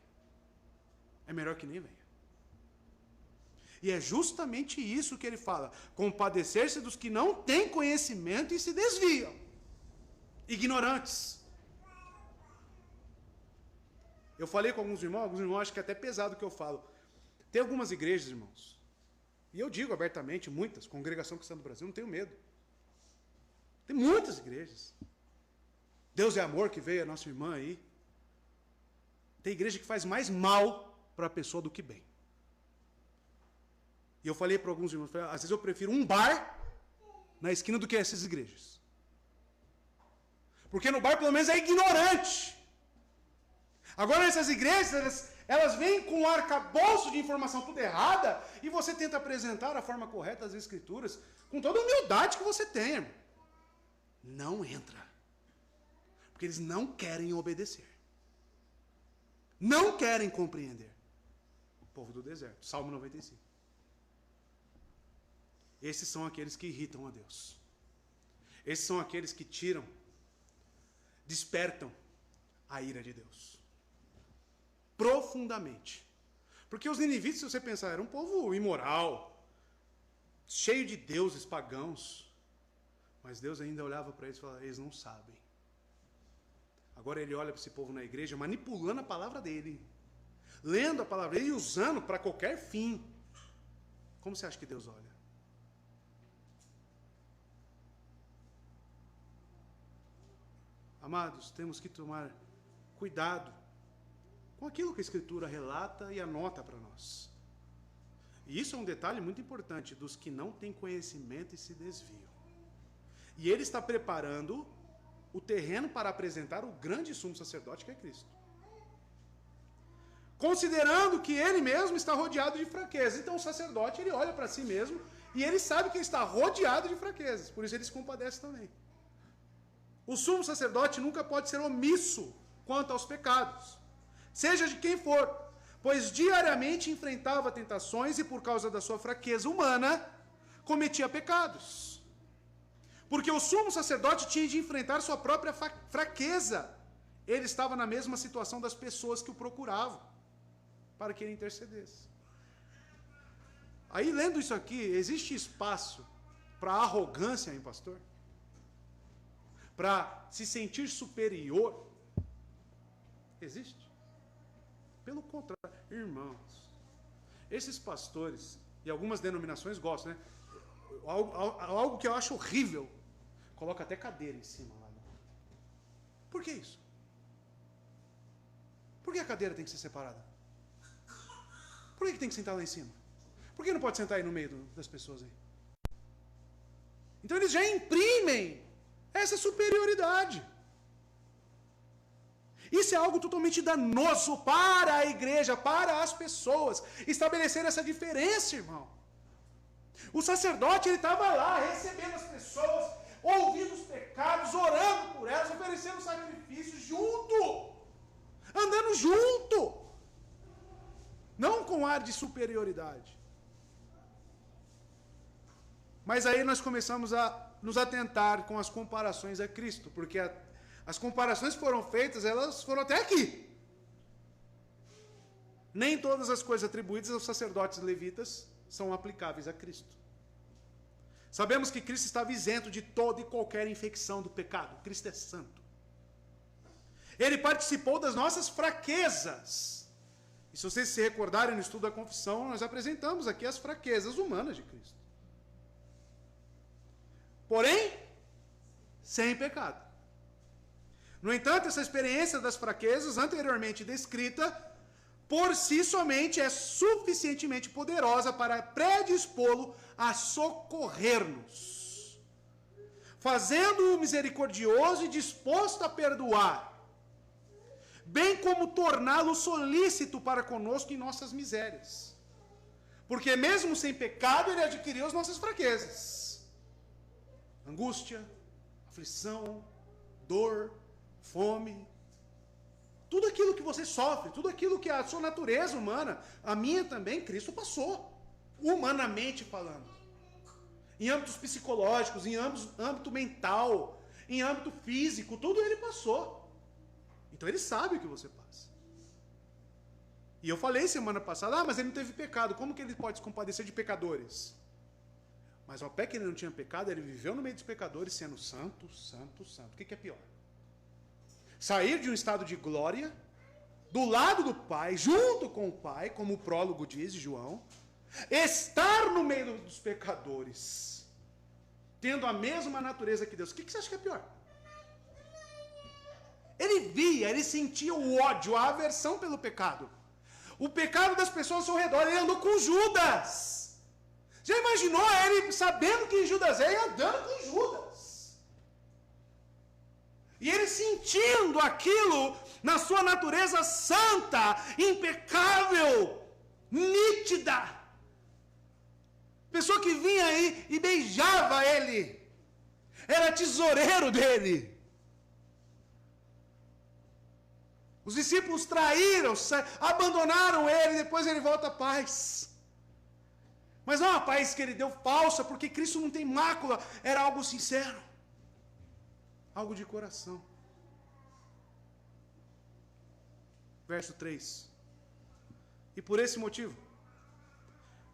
É melhor que nem venha. E é justamente isso que ele fala. Compadecer-se dos que não têm conhecimento e se desviam. Ignorantes. Eu falei com alguns irmãos acham que é até pesado o que eu falo. Tem algumas igrejas, irmãos, e eu digo abertamente, muitas, Congregação Cristã do Brasil, não tenho medo. Tem muitas igrejas. Deus é Amor, que veio a nossa irmã aí. Tem igreja que faz mais mal para a pessoa do que bem. E eu falei para alguns irmãos, às vezes eu prefiro um bar na esquina do que essas igrejas. Porque no bar pelo menos é ignorante. Agora essas igrejas, elas vêm com um arcabouço de informação tudo errada e você tenta apresentar a forma correta das escrituras com toda a humildade que você tem, irmão. Não entra. Porque eles não querem obedecer. Não querem compreender. O povo do deserto. Salmo 95. Esses são aqueles que irritam a Deus. Esses são aqueles que tiram, despertam a ira de Deus. Profundamente. Porque os ninivitas, se você pensar, era um povo imoral, cheio de deuses pagãos. Mas Deus ainda olhava para eles e falava, eles não sabem. Agora ele olha para esse povo na igreja, manipulando a palavra dele. Lendo a palavra dele e usando para qualquer fim. Como você acha que Deus olha? Amados, temos que tomar cuidado com aquilo que a Escritura relata e anota para nós. E isso é um detalhe muito importante, dos que não têm conhecimento e se desviam. E ele está preparando o terreno para apresentar o grande sumo sacerdote que é Cristo. Considerando que ele mesmo está rodeado de fraquezas. Então o sacerdote, ele olha para si mesmo e ele sabe que ele está rodeado de fraquezas. Por isso ele se compadece também. O sumo sacerdote nunca pode ser omisso quanto aos pecados, seja de quem for, pois diariamente enfrentava tentações e por causa da sua fraqueza humana, cometia pecados. Porque o sumo sacerdote tinha de enfrentar sua própria fraqueza. Ele estava na mesma situação das pessoas que o procuravam, para que ele intercedesse. Aí, lendo isso aqui, existe espaço para arrogância, hein, pastor? Para se sentir superior? Existe? Pelo contrário, irmãos, esses pastores, e algumas denominações gostam, né? Algo que eu acho horrível, coloca até cadeira em cima lá. Por que isso? Por que a cadeira tem que ser separada? Por que tem que sentar lá em cima? Por que não pode sentar aí no meio das pessoas aí? Então eles já imprimem essa superioridade. Isso é algo totalmente danoso para a igreja, para as pessoas. Estabelecer essa diferença, irmão. O sacerdote, ele estava lá, recebendo as pessoas, ouvindo os pecados, orando por elas, oferecendo sacrifícios junto. Andando junto. Não com ar de superioridade. Mas aí nós começamos a nos atentar com as comparações a Cristo, porque as comparações que foram feitas, elas foram até aqui. nem todas as coisas atribuídas aos sacerdotes levitas são aplicáveis a Cristo. Sabemos que Cristo estava isento de toda e qualquer infecção do pecado. Cristo é santo. Ele participou das nossas fraquezas. E se vocês se recordarem no estudo da confissão, nós apresentamos aqui as fraquezas humanas de Cristo. Porém, sem pecado. No entanto, essa experiência das fraquezas anteriormente descrita, por si somente é suficientemente poderosa para predispô-lo a socorrer-nos, fazendo-o misericordioso e disposto a perdoar, bem como torná-lo solícito para conosco em nossas misérias. Porque mesmo sem pecado, ele adquiriu as nossas fraquezas. Angústia, aflição, dor, fome, tudo aquilo que você sofre, tudo aquilo que a sua natureza humana, a minha também, Cristo passou, humanamente falando. Em âmbitos psicológicos, em âmbito mental, em âmbito físico, tudo ele passou. Então ele sabe o que você passa. E eu falei semana passada, mas ele não teve pecado, como que ele pode se compadecer de pecadores? Mas ao pé que ele não tinha pecado, ele viveu no meio dos pecadores sendo santo, santo, santo. O que é pior? Sair de um estado de glória, do lado do Pai, junto com o Pai, como o prólogo diz de João, estar no meio dos pecadores, tendo a mesma natureza que Deus. O que você acha que é pior? Ele via, ele sentia o ódio, a aversão pelo pecado. O pecado das pessoas ao seu redor. Ele andou com Judas. Já imaginou ele sabendo quem Judas é e andando com Judas? E ele sentindo aquilo na sua natureza santa, impecável, nítida. Pessoa que vinha aí e beijava ele. Era tesoureiro dele. Os discípulos traíram, abandonaram ele, depois ele volta à paz. Mas não a paz que ele deu falsa, porque Cristo não tem mácula, era algo sincero. Algo de coração. Verso 3. E por esse motivo,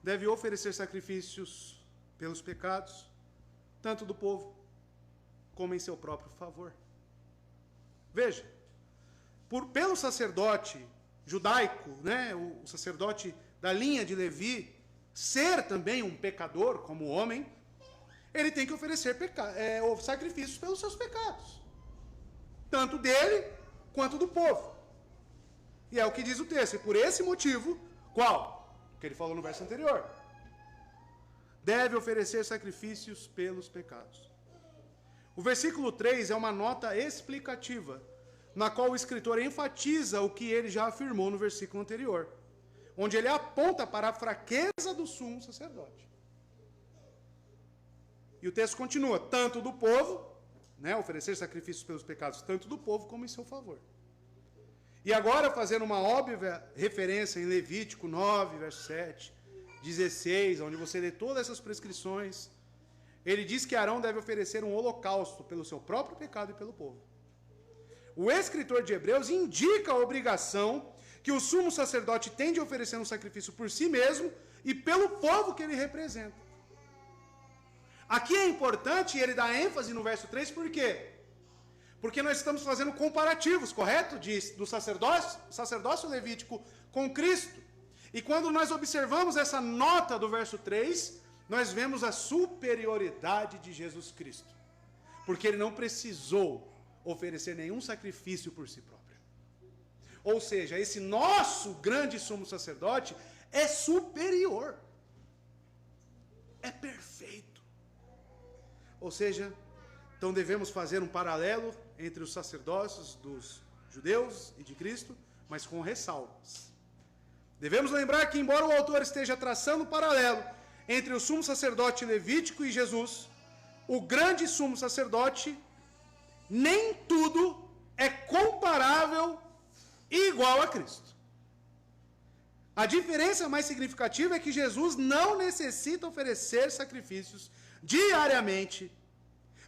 deve oferecer sacrifícios pelos pecados, tanto do povo, como em seu próprio favor. Veja, pelo sacerdote judaico, né, o sacerdote da linha de Levi, ser também um pecador, como homem, ele tem que oferecer sacrifícios pelos seus pecados. Tanto dele, quanto do povo. E é o que diz o texto. E por esse motivo, qual? O que ele falou no verso anterior. Deve oferecer sacrifícios pelos pecados. O versículo 3 é uma nota explicativa, na qual o escritor enfatiza o que ele já afirmou no versículo anterior, onde ele aponta para a fraqueza do sumo sacerdote. E o texto continua, tanto do povo, né, oferecer sacrifícios pelos pecados, tanto do povo como em seu favor. E agora, fazendo uma óbvia referência em Levítico 9, verso 7, 16, onde você lê todas essas prescrições, ele diz que Arão deve oferecer um holocausto pelo seu próprio pecado e pelo povo. O escritor de Hebreus indica a obrigação que o sumo sacerdote tem de oferecer um sacrifício por si mesmo e pelo povo que ele representa. Aqui é importante, e ele dá ênfase no verso 3, por quê? Porque nós estamos fazendo comparativos, correto? Do sacerdócio levítico com Cristo. E quando nós observamos essa nota do verso 3, nós vemos a superioridade de Jesus Cristo. Porque ele não precisou oferecer nenhum sacrifício por si próprio. Ou seja, esse nosso grande sumo sacerdote é superior. É perfeito. Ou seja, então devemos fazer um paralelo entre os sacerdócios dos judeus e de Cristo, mas com ressalvas. Devemos lembrar que, embora o autor esteja traçando um paralelo entre o sumo sacerdote levítico e Jesus, o grande sumo sacerdote, nem tudo é comparável e igual a Cristo. A diferença mais significativa é que Jesus não necessita oferecer sacrifícios diariamente,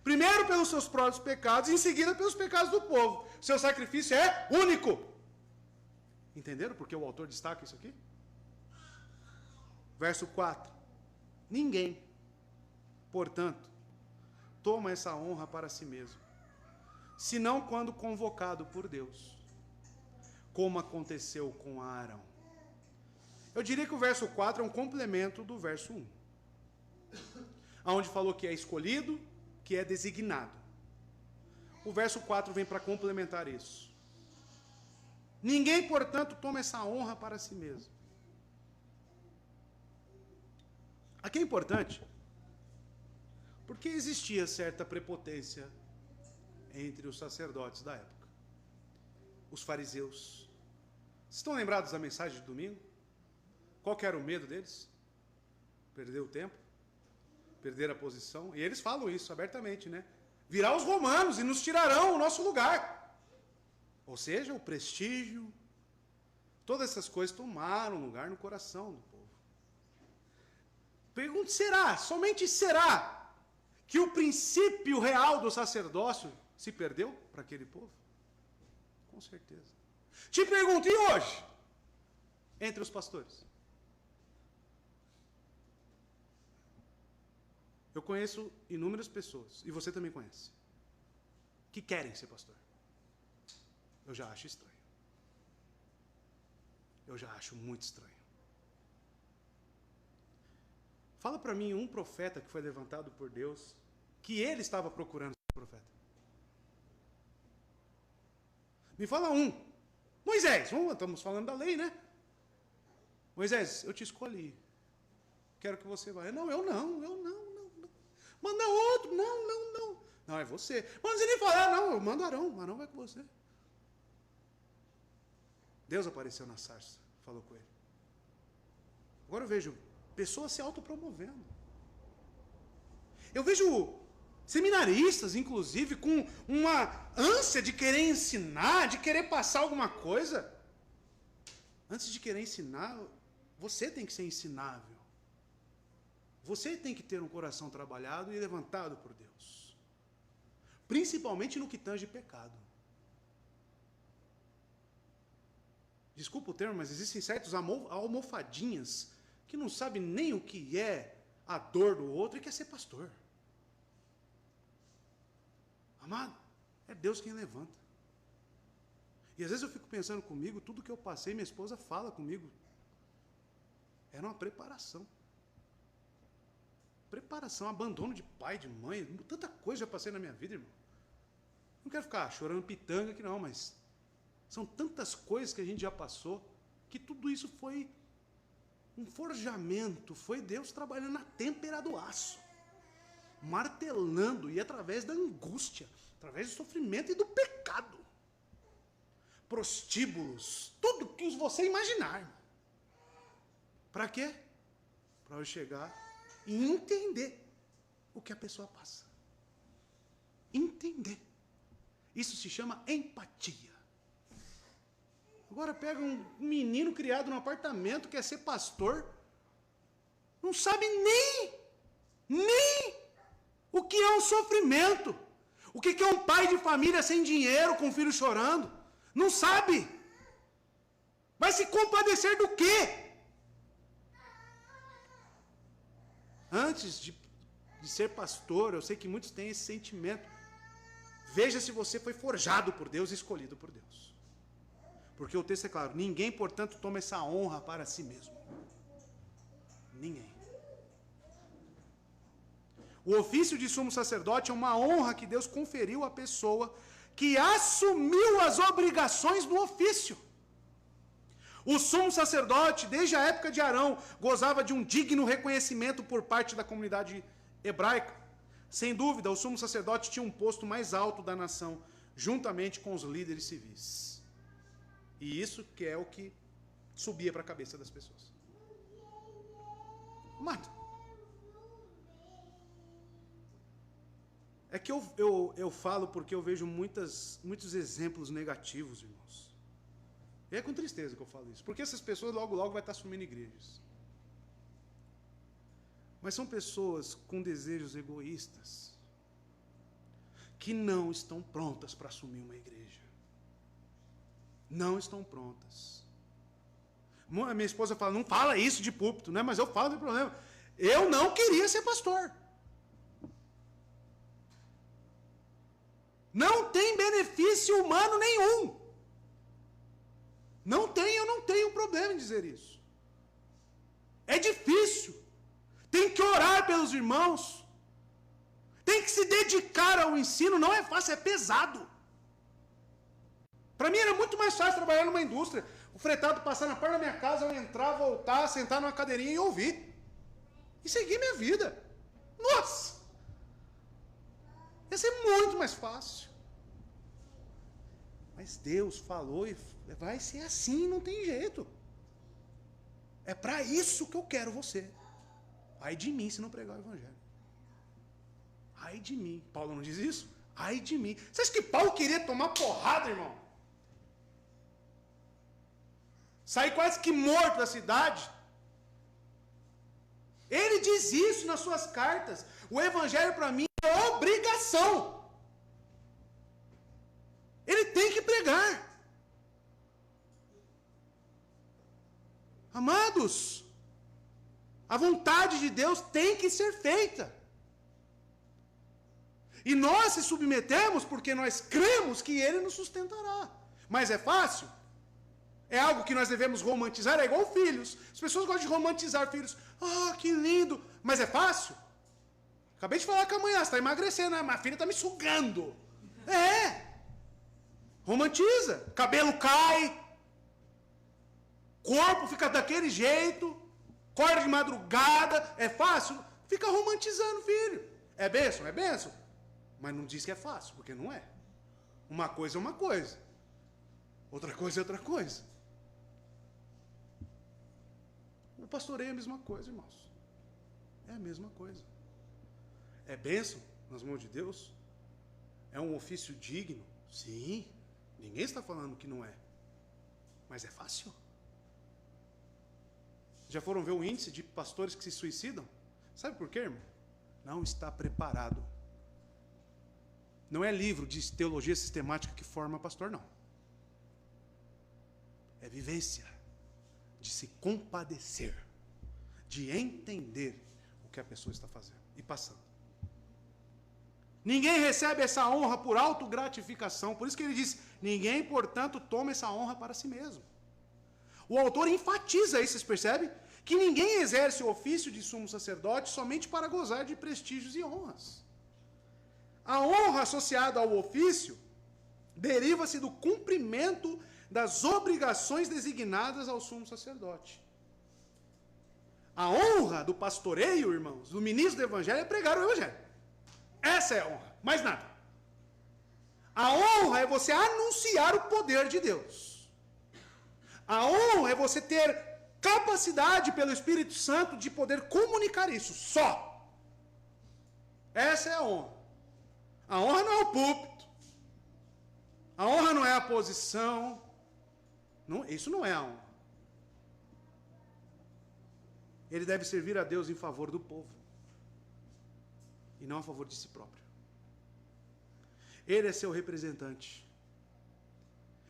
primeiro pelos seus próprios pecados, e em seguida pelos pecados do povo. Seu sacrifício é único. Entenderam porque o autor destaca isso aqui? Verso 4. Ninguém, portanto, toma essa honra para si mesmo, senão quando convocado por Deus, como aconteceu com Arão. Eu diria que o verso 4 é um complemento do verso 1, onde falou que é escolhido, que é designado. O verso 4 vem para complementar isso. Ninguém, portanto, toma essa honra para si mesmo. Aqui é importante, porque existia certa prepotência entre os sacerdotes da época. Os fariseus. Vocês estão lembrados da mensagem de domingo? Qual que era o medo deles? Perder o tempo? Perder a posição? E eles falam isso abertamente, né? Virá os romanos e nos tirarão o nosso lugar. Ou seja, o prestígio, todas essas coisas tomaram lugar no coração do povo. Pergunto, somente será, que o princípio real do sacerdócio se perdeu para aquele povo? Com certeza. Te pergunto, e hoje? Entre os pastores? Eu conheço inúmeras pessoas, e você também conhece, que querem ser pastor. Eu já acho estranho. Eu já acho muito estranho. Fala para mim um profeta que foi levantado por Deus, que ele estava procurando ser profeta. Me fala um. Moisés, estamos falando da lei, né? Moisés, eu te escolhi. Quero que você vá. Não, eu não. Manda outro. Não. Não, é você. Mas ele fala, não, eu mando Arão. Arão vai com você. Deus apareceu na sarça, falou com ele. Agora eu vejo pessoas se autopromovendo. Eu vejo seminaristas, inclusive, com uma ânsia de querer ensinar, de querer passar alguma coisa. Antes de querer ensinar, você tem que ser ensinável. Você tem que ter um coração trabalhado e levantado por Deus. Principalmente no que tange pecado. Desculpa o termo, mas existem certos almofadinhas que não sabem nem o que é a dor do outro e quer ser pastor. Amado, é Deus quem levanta. E às vezes eu fico pensando comigo, tudo que eu passei, minha esposa fala comigo. Era uma preparação. Preparação, abandono de pai, de mãe, tanta coisa já passei na minha vida, irmão. Não quero ficar chorando pitanga aqui não, mas são tantas coisas que a gente já passou, que tudo isso foi um forjamento, foi Deus trabalhando na têmpera do aço, martelando, e através da angústia, através do sofrimento e do pecado. Prostíbulos, tudo que você imaginar. Para quê? Para eu chegar e entender o que a pessoa passa. Entender. Isso se chama empatia. Agora pega um menino criado num apartamento, quer ser pastor, não sabe nem o que é um sofrimento, o que é um pai de família sem dinheiro, com o filho chorando, não sabe. Vai se compadecer do quê? Antes de ser pastor, eu sei que muitos têm esse sentimento. Veja se você foi forjado por Deus, escolhido por Deus. Porque o texto é claro, ninguém, portanto, toma essa honra para si mesmo. Ninguém. O ofício de sumo sacerdote é uma honra que Deus conferiu à pessoa que assumiu as obrigações do ofício. O sumo sacerdote, desde a época de Arão, gozava de um digno reconhecimento por parte da comunidade hebraica. Sem dúvida, o sumo sacerdote tinha um posto mais alto da nação, juntamente com os líderes civis. E isso que é o que subia para a cabeça das pessoas. Mas é que eu falo porque eu vejo muitos exemplos negativos, irmãos. E é com tristeza que eu falo isso. Porque essas pessoas logo vão estar assumindo igrejas. Mas são pessoas com desejos egoístas que não estão prontas para assumir uma igreja. Não estão prontas. Minha esposa fala, não fala isso de púlpito, né? Mas eu falo, não tem problema. Eu não queria ser pastor. Não tem benefício humano nenhum. Não tem, eu não tenho problema em dizer isso. É difícil. Tem que orar pelos irmãos. Tem que se dedicar ao ensino. Não é fácil, é pesado. Para mim era muito mais fácil trabalhar numa indústria. O fretado passar na porta da minha casa, eu entrar, voltar, sentar numa cadeirinha e ouvir. E seguir minha vida. Nossa! Ia ser muito mais fácil. Mas Deus falou e vai ser assim, não tem jeito. É para isso que eu quero você. Ai de mim se não pregar o evangelho. Ai de mim. Paulo não diz isso? Ai de mim. Você acha que Paulo queria tomar porrada, irmão? Sair quase que morto da cidade? Ele diz isso nas suas cartas. O evangelho para mim é obrigação. Ele tem que pregar. Amados, a vontade de Deus tem que ser feita. E nós se submetemos porque nós cremos que Ele nos sustentará. Mas é fácil? É algo que nós devemos romantizar? É igual filhos. As pessoas gostam de romantizar filhos. Ah, que lindo. Mas é fácil? Acabei de falar com a mãe, está emagrecendo, né? Minha filha está me sugando. É. Romantiza. Cabelo cai. Corpo fica daquele jeito. Acorda de madrugada. É fácil? Fica romantizando, filho. É bênção? É bênção. Mas não diz que é fácil, porque não é. Uma coisa é uma coisa. Outra coisa é outra coisa. O pastoreio é a mesma coisa, irmãos. É a mesma coisa. É bênção nas mãos de Deus? É um ofício digno? Sim. Ninguém está falando que não é. Mas é fácil. Já foram ver o índice de pastores que se suicidam? Sabe por quê, irmão? Não está preparado. Não é livro de teologia sistemática que forma pastor, não. É vivência. De se compadecer. De entender o que a pessoa está fazendo e passando. Ninguém recebe essa honra por autogratificação. Por isso que ele diz, ninguém, portanto, toma essa honra para si mesmo. O autor enfatiza isso, vocês percebem? Que ninguém exerce o ofício de sumo sacerdote somente para gozar de prestígios e honras. A honra associada ao ofício deriva-se do cumprimento das obrigações designadas ao sumo sacerdote. A honra do pastoreio, irmãos, do ministro do evangelho é pregar o evangelho. Essa é a honra, mais nada. A honra é você anunciar o poder de Deus. A honra é você ter capacidade pelo Espírito Santo de poder comunicar isso, só. Essa é a honra. A honra não é o púlpito. A honra não é a posição. Não, isso não é a honra. Ele deve servir a Deus em favor do povo. E não a favor de si próprio. Ele é seu representante.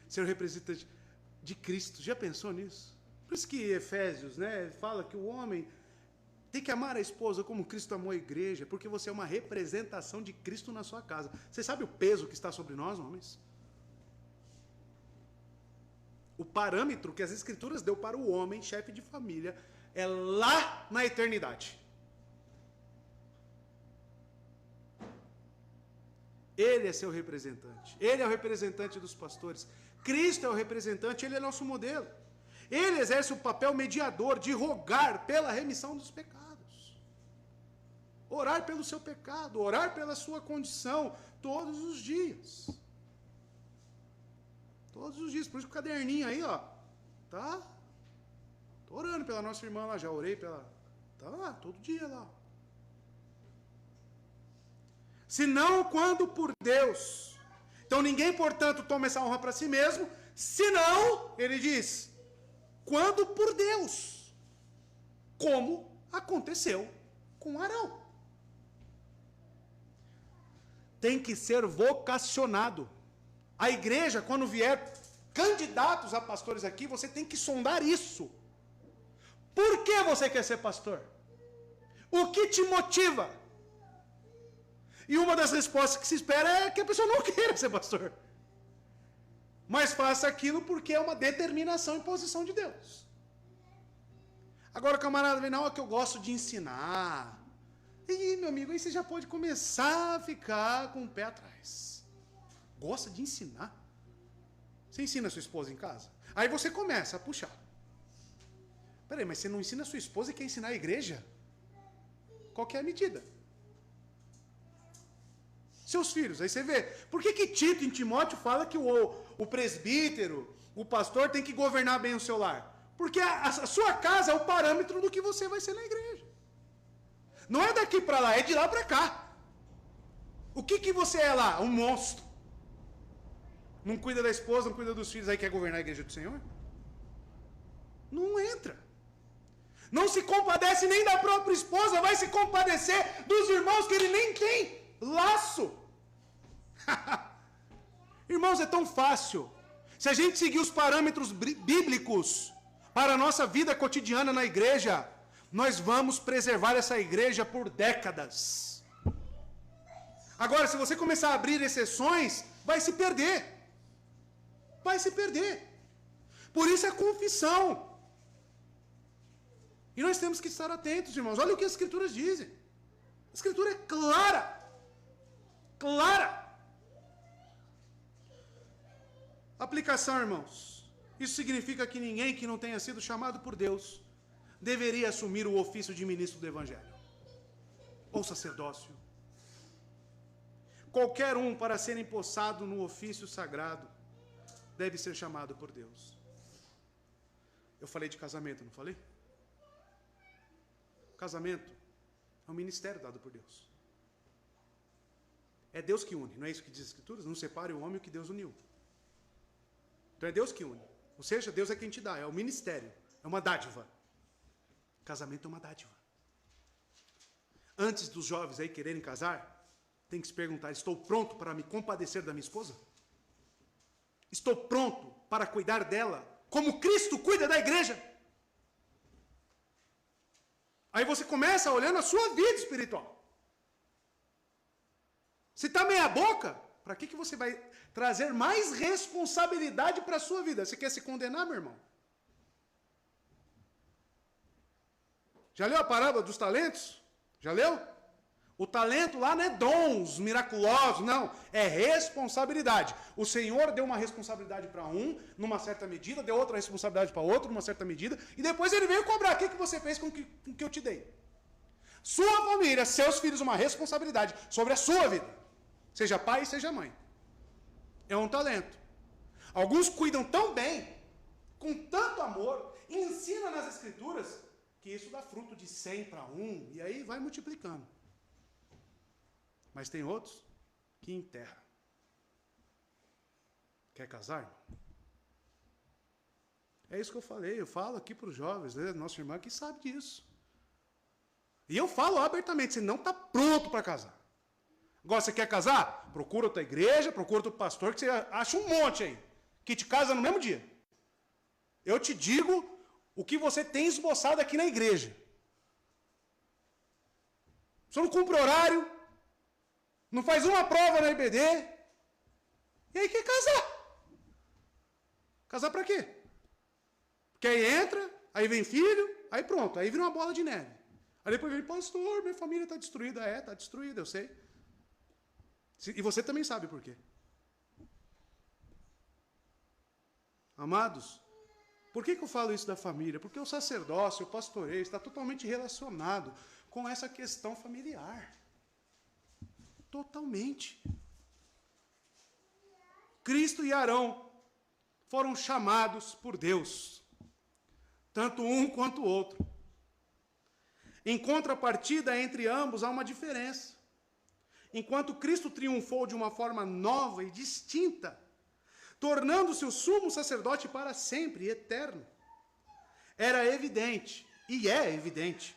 Seu representante de Cristo. Já pensou nisso? Por isso que Efésios, né, fala que o homem tem que amar a esposa como Cristo amou a igreja, porque você é uma representação de Cristo na sua casa. Você sabe o peso que está sobre nós, homens? O parâmetro que as Escrituras deu para o homem, chefe de família, é lá na eternidade. Ele é seu representante. Ele é o representante dos pastores. Cristo é o representante, ele é nosso modelo. Ele exerce o papel mediador de rogar pela remissão dos pecados. Orar pelo seu pecado, orar pela sua condição, todos os dias. Todos os dias. Por isso que o caderninho aí, ó, tá? Tô orando pela nossa irmã lá, já orei pela... Tá lá, todo dia lá. Senão, quando por Deus. Então, ninguém, portanto, toma essa honra para si mesmo, senão, ele diz, quando por Deus. Como aconteceu com Arão. Tem que ser vocacionado. A igreja, quando vier candidatos a pastores aqui, você tem que sondar isso. Por que você quer ser pastor? O que te motiva? E uma das respostas que se espera é que a pessoa não queira ser pastor. Mas faça aquilo porque é uma determinação e posição de Deus. Agora o camarada vem, não, é que eu gosto de ensinar. E, meu amigo, aí você já pode começar a ficar com o pé atrás. Gosta de ensinar? Você ensina a sua esposa em casa? Aí você começa a puxar. Peraí, mas você não ensina a sua esposa e quer ensinar a igreja? Qual que é a medida? Seus filhos, aí você vê. Por que Tito em Timóteo fala que o presbítero, o pastor tem que governar bem o seu lar? Porque a sua casa é o parâmetro do que você vai ser na igreja. Não é daqui para lá, é de lá para cá. O que você é lá? Um monstro. Não cuida da esposa, não cuida dos filhos, aí quer governar a igreja do Senhor? Não entra. Não se compadece nem da própria esposa, vai se compadecer dos irmãos que ele nem tem laço. Irmãos, é tão fácil. Se a gente seguir os parâmetros bíblicos para a nossa vida cotidiana na igreja, nós vamos preservar essa igreja por décadas. Agora, se você começar a abrir exceções, vai se perder. Vai se perder. Por isso é confissão. E nós temos que estar atentos, irmãos. Olha o que as Escrituras dizem. A Escritura é clara. Clara. Aplicação, irmãos. Isso significa que ninguém que não tenha sido chamado por Deus deveria assumir o ofício de ministro do Evangelho ou sacerdócio. Qualquer um, para ser empossado no ofício sagrado, deve ser chamado por Deus. Eu falei de casamento, não falei? Casamento é um ministério dado por Deus. É Deus que une, não é isso que diz as Escrituras? Não separe o homem o que Deus uniu. Então é Deus que une. Ou seja, Deus é quem te dá, é o ministério, é uma dádiva. Casamento é uma dádiva. Antes dos jovens aí quererem casar, tem que se perguntar, estou pronto para me compadecer da minha esposa? Estou pronto para cuidar dela, como Cristo cuida da igreja? Aí você começa olhando a sua vida espiritual. Se está meia boca, para que você vai trazer mais responsabilidade para a sua vida? Você quer se condenar, meu irmão? Já leu a parábola dos talentos? Já leu? O talento lá não é dons miraculosos, não. É responsabilidade. O Senhor deu uma responsabilidade para um, numa certa medida, deu outra responsabilidade para outro, numa certa medida, e depois ele veio cobrar. O que você fez com o que eu te dei? Sua família, seus filhos, uma responsabilidade sobre a sua vida. Seja pai, seja mãe. É um talento. Alguns cuidam tão bem, com tanto amor, ensinam nas Escrituras, que isso dá fruto de 100 para 1, e aí vai multiplicando. Mas tem outros que enterram. Quer casar, irmão? É isso que eu falei, eu falo aqui para os jovens, né? Nossa irmã que sabe disso. E eu falo abertamente, você não está pronto para casar. Agora, você quer casar? Procura outra igreja, procura outro pastor, que você acha um monte aí, que te casa no mesmo dia. Eu te digo o que você tem esboçado aqui na igreja. Você não cumpre horário, não faz uma prova na IBD, e aí quer casar. Casar para quê? Porque aí entra, aí vem filho, aí pronto, aí vira uma bola de neve. Aí depois vem, pastor, minha família está destruída. É, está destruída, eu sei. E você também sabe por quê. Amados, por que eu falo isso da família? Porque o sacerdócio, o pastoreio, está totalmente relacionado com essa questão familiar. Totalmente. Cristo e Arão foram chamados por Deus, tanto um quanto o outro. Em contrapartida, entre ambos há uma diferença. Enquanto Cristo triunfou de uma forma nova e distinta, tornando-se o sumo sacerdote para sempre e eterno, era evidente, e é evidente,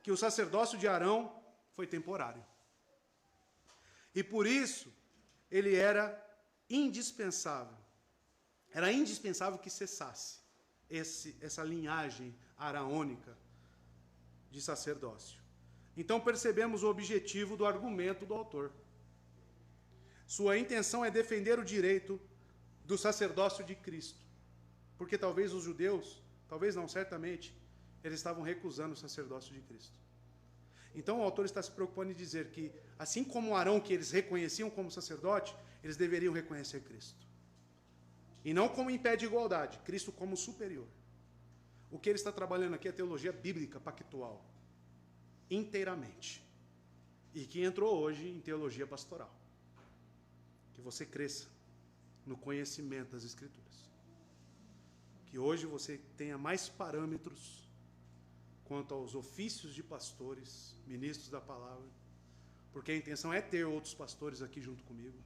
que o sacerdócio de Arão foi temporário. E por isso, ele era indispensável. Era indispensável que cessasse essa linhagem araônica de sacerdócio. Então percebemos o objetivo do argumento do autor. Sua intenção é defender o direito do sacerdócio de Cristo. Porque talvez os judeus, talvez não, certamente, eles estavam recusando o sacerdócio de Cristo. Então o autor está se preocupando em dizer que, assim como Arão, que eles reconheciam como sacerdote, eles deveriam reconhecer Cristo. E não como em pé de igualdade, Cristo como superior. O que ele está trabalhando aqui é a teologia bíblica pactual, inteiramente. E que entrou hoje em teologia pastoral. Que você cresça no conhecimento das Escrituras. Que hoje você tenha mais parâmetros quanto aos ofícios de pastores, ministros da palavra, porque a intenção é ter outros pastores aqui junto comigo,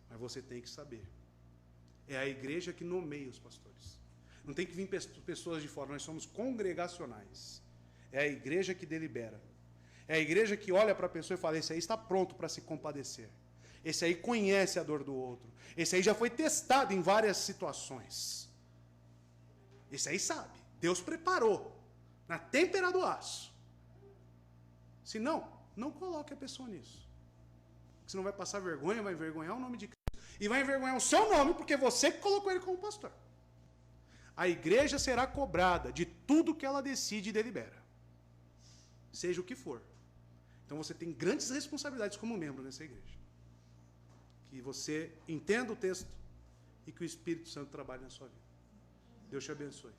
mas você tem que saber. É a igreja que nomeia os pastores. Não tem que vir pessoas de fora, nós somos congregacionais. É a igreja que delibera. É a igreja que olha para a pessoa e fala, esse aí está pronto para se compadecer. Esse aí conhece a dor do outro. Esse aí já foi testado em várias situações. Esse aí sabe. Deus preparou na têmpera do aço. Se não, não coloque a pessoa nisso. Você não vai passar vergonha, vai envergonhar o nome de Cristo. E vai envergonhar o seu nome, porque você que colocou ele como pastor. A igreja será cobrada de tudo que ela decide e delibera. Seja o que for. Então você tem grandes responsabilidades como membro nessa igreja. Que você entenda o texto e que o Espírito Santo trabalhe na sua vida. Deus te abençoe.